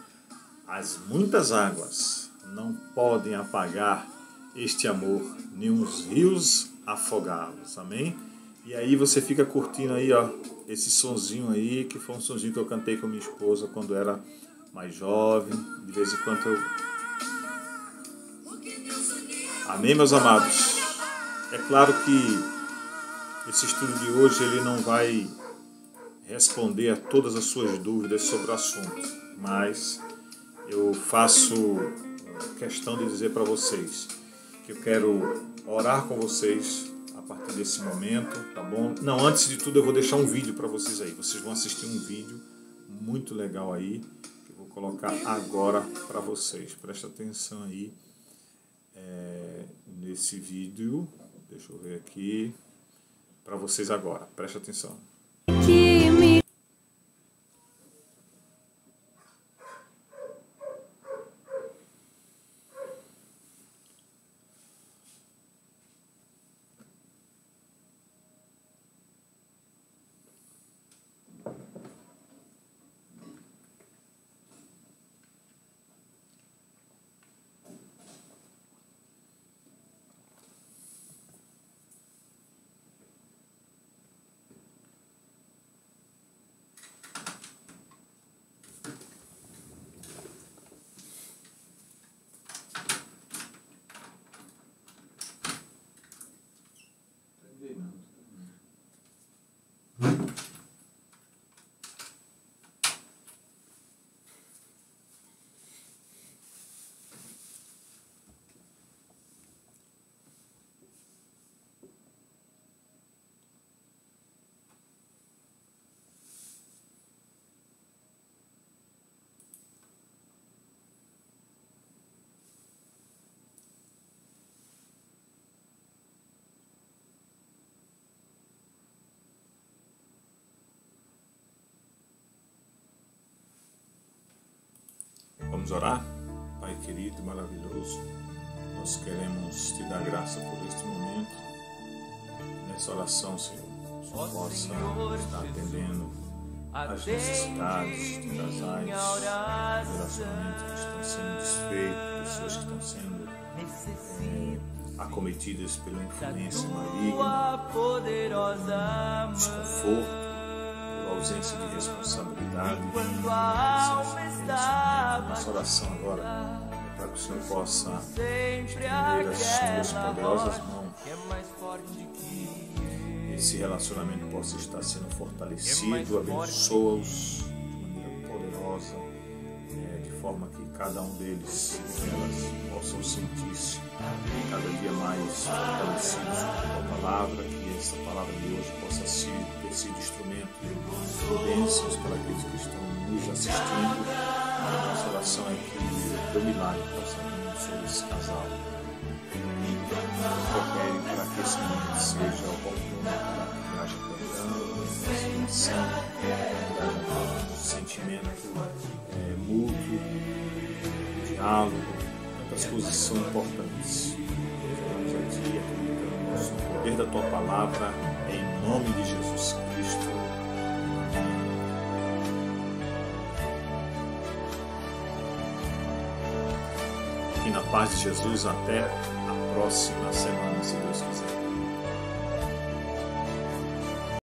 as muitas águas não podem apagar este amor, nem os rios afogá-los. Amém? E aí você fica curtindo aí, ó, esse sonzinho aí, que foi um sonzinho que eu cantei com minha esposa quando era mais jovem. De vez em quando eu... Amém, meus amados? É claro que esse estudo de hoje ele não vai responder a todas as suas dúvidas sobre o assunto, mas eu faço questão de dizer para vocês que eu quero orar com vocês a partir desse momento, tá bom? Não, antes de tudo eu vou deixar um vídeo para vocês aí. Vocês vão assistir um vídeo muito legal aí, que eu vou colocar agora para vocês. Presta atenção aí nesse vídeo. Deixa eu ver aqui para vocês agora. Presta atenção. Vamos orar? Pai querido, maravilhoso, nós queremos te dar graça por este momento. Nessa oração, Senhor, o Senhor possa estar atendendo as necessidades de casais, relacionamentos que estão sendo desfeitos, pessoas que estão sendo acometidas pela influência maligna, desconforto, ausência de responsabilidade. Nossa oração agora é para que o Senhor possa estender as tuas poderosas mãos, que esse relacionamento possa estar sendo fortalecido. Abençoa-os de maneira poderosa, de forma que cada um deles e elas possam sentir-se cada dia mais fortalecidos com a tua palavra, que essa palavra de hoje possa ter sido instrumento de bênçãos para aqueles que estão nos assistindo. A nossa oração é que o teu milagre possa vir sobre esse casal. Coopere para que esse momento seja oportuno, para que haja perdão, reconciliação, que haja sentimento mútuo, diálogo, Essas coisas são importantes. Ficamos aqui acreditando no poder da tua palavra, em nome de Jesus Cristo. E na paz de Jesus, até a próxima semana, se Deus quiser.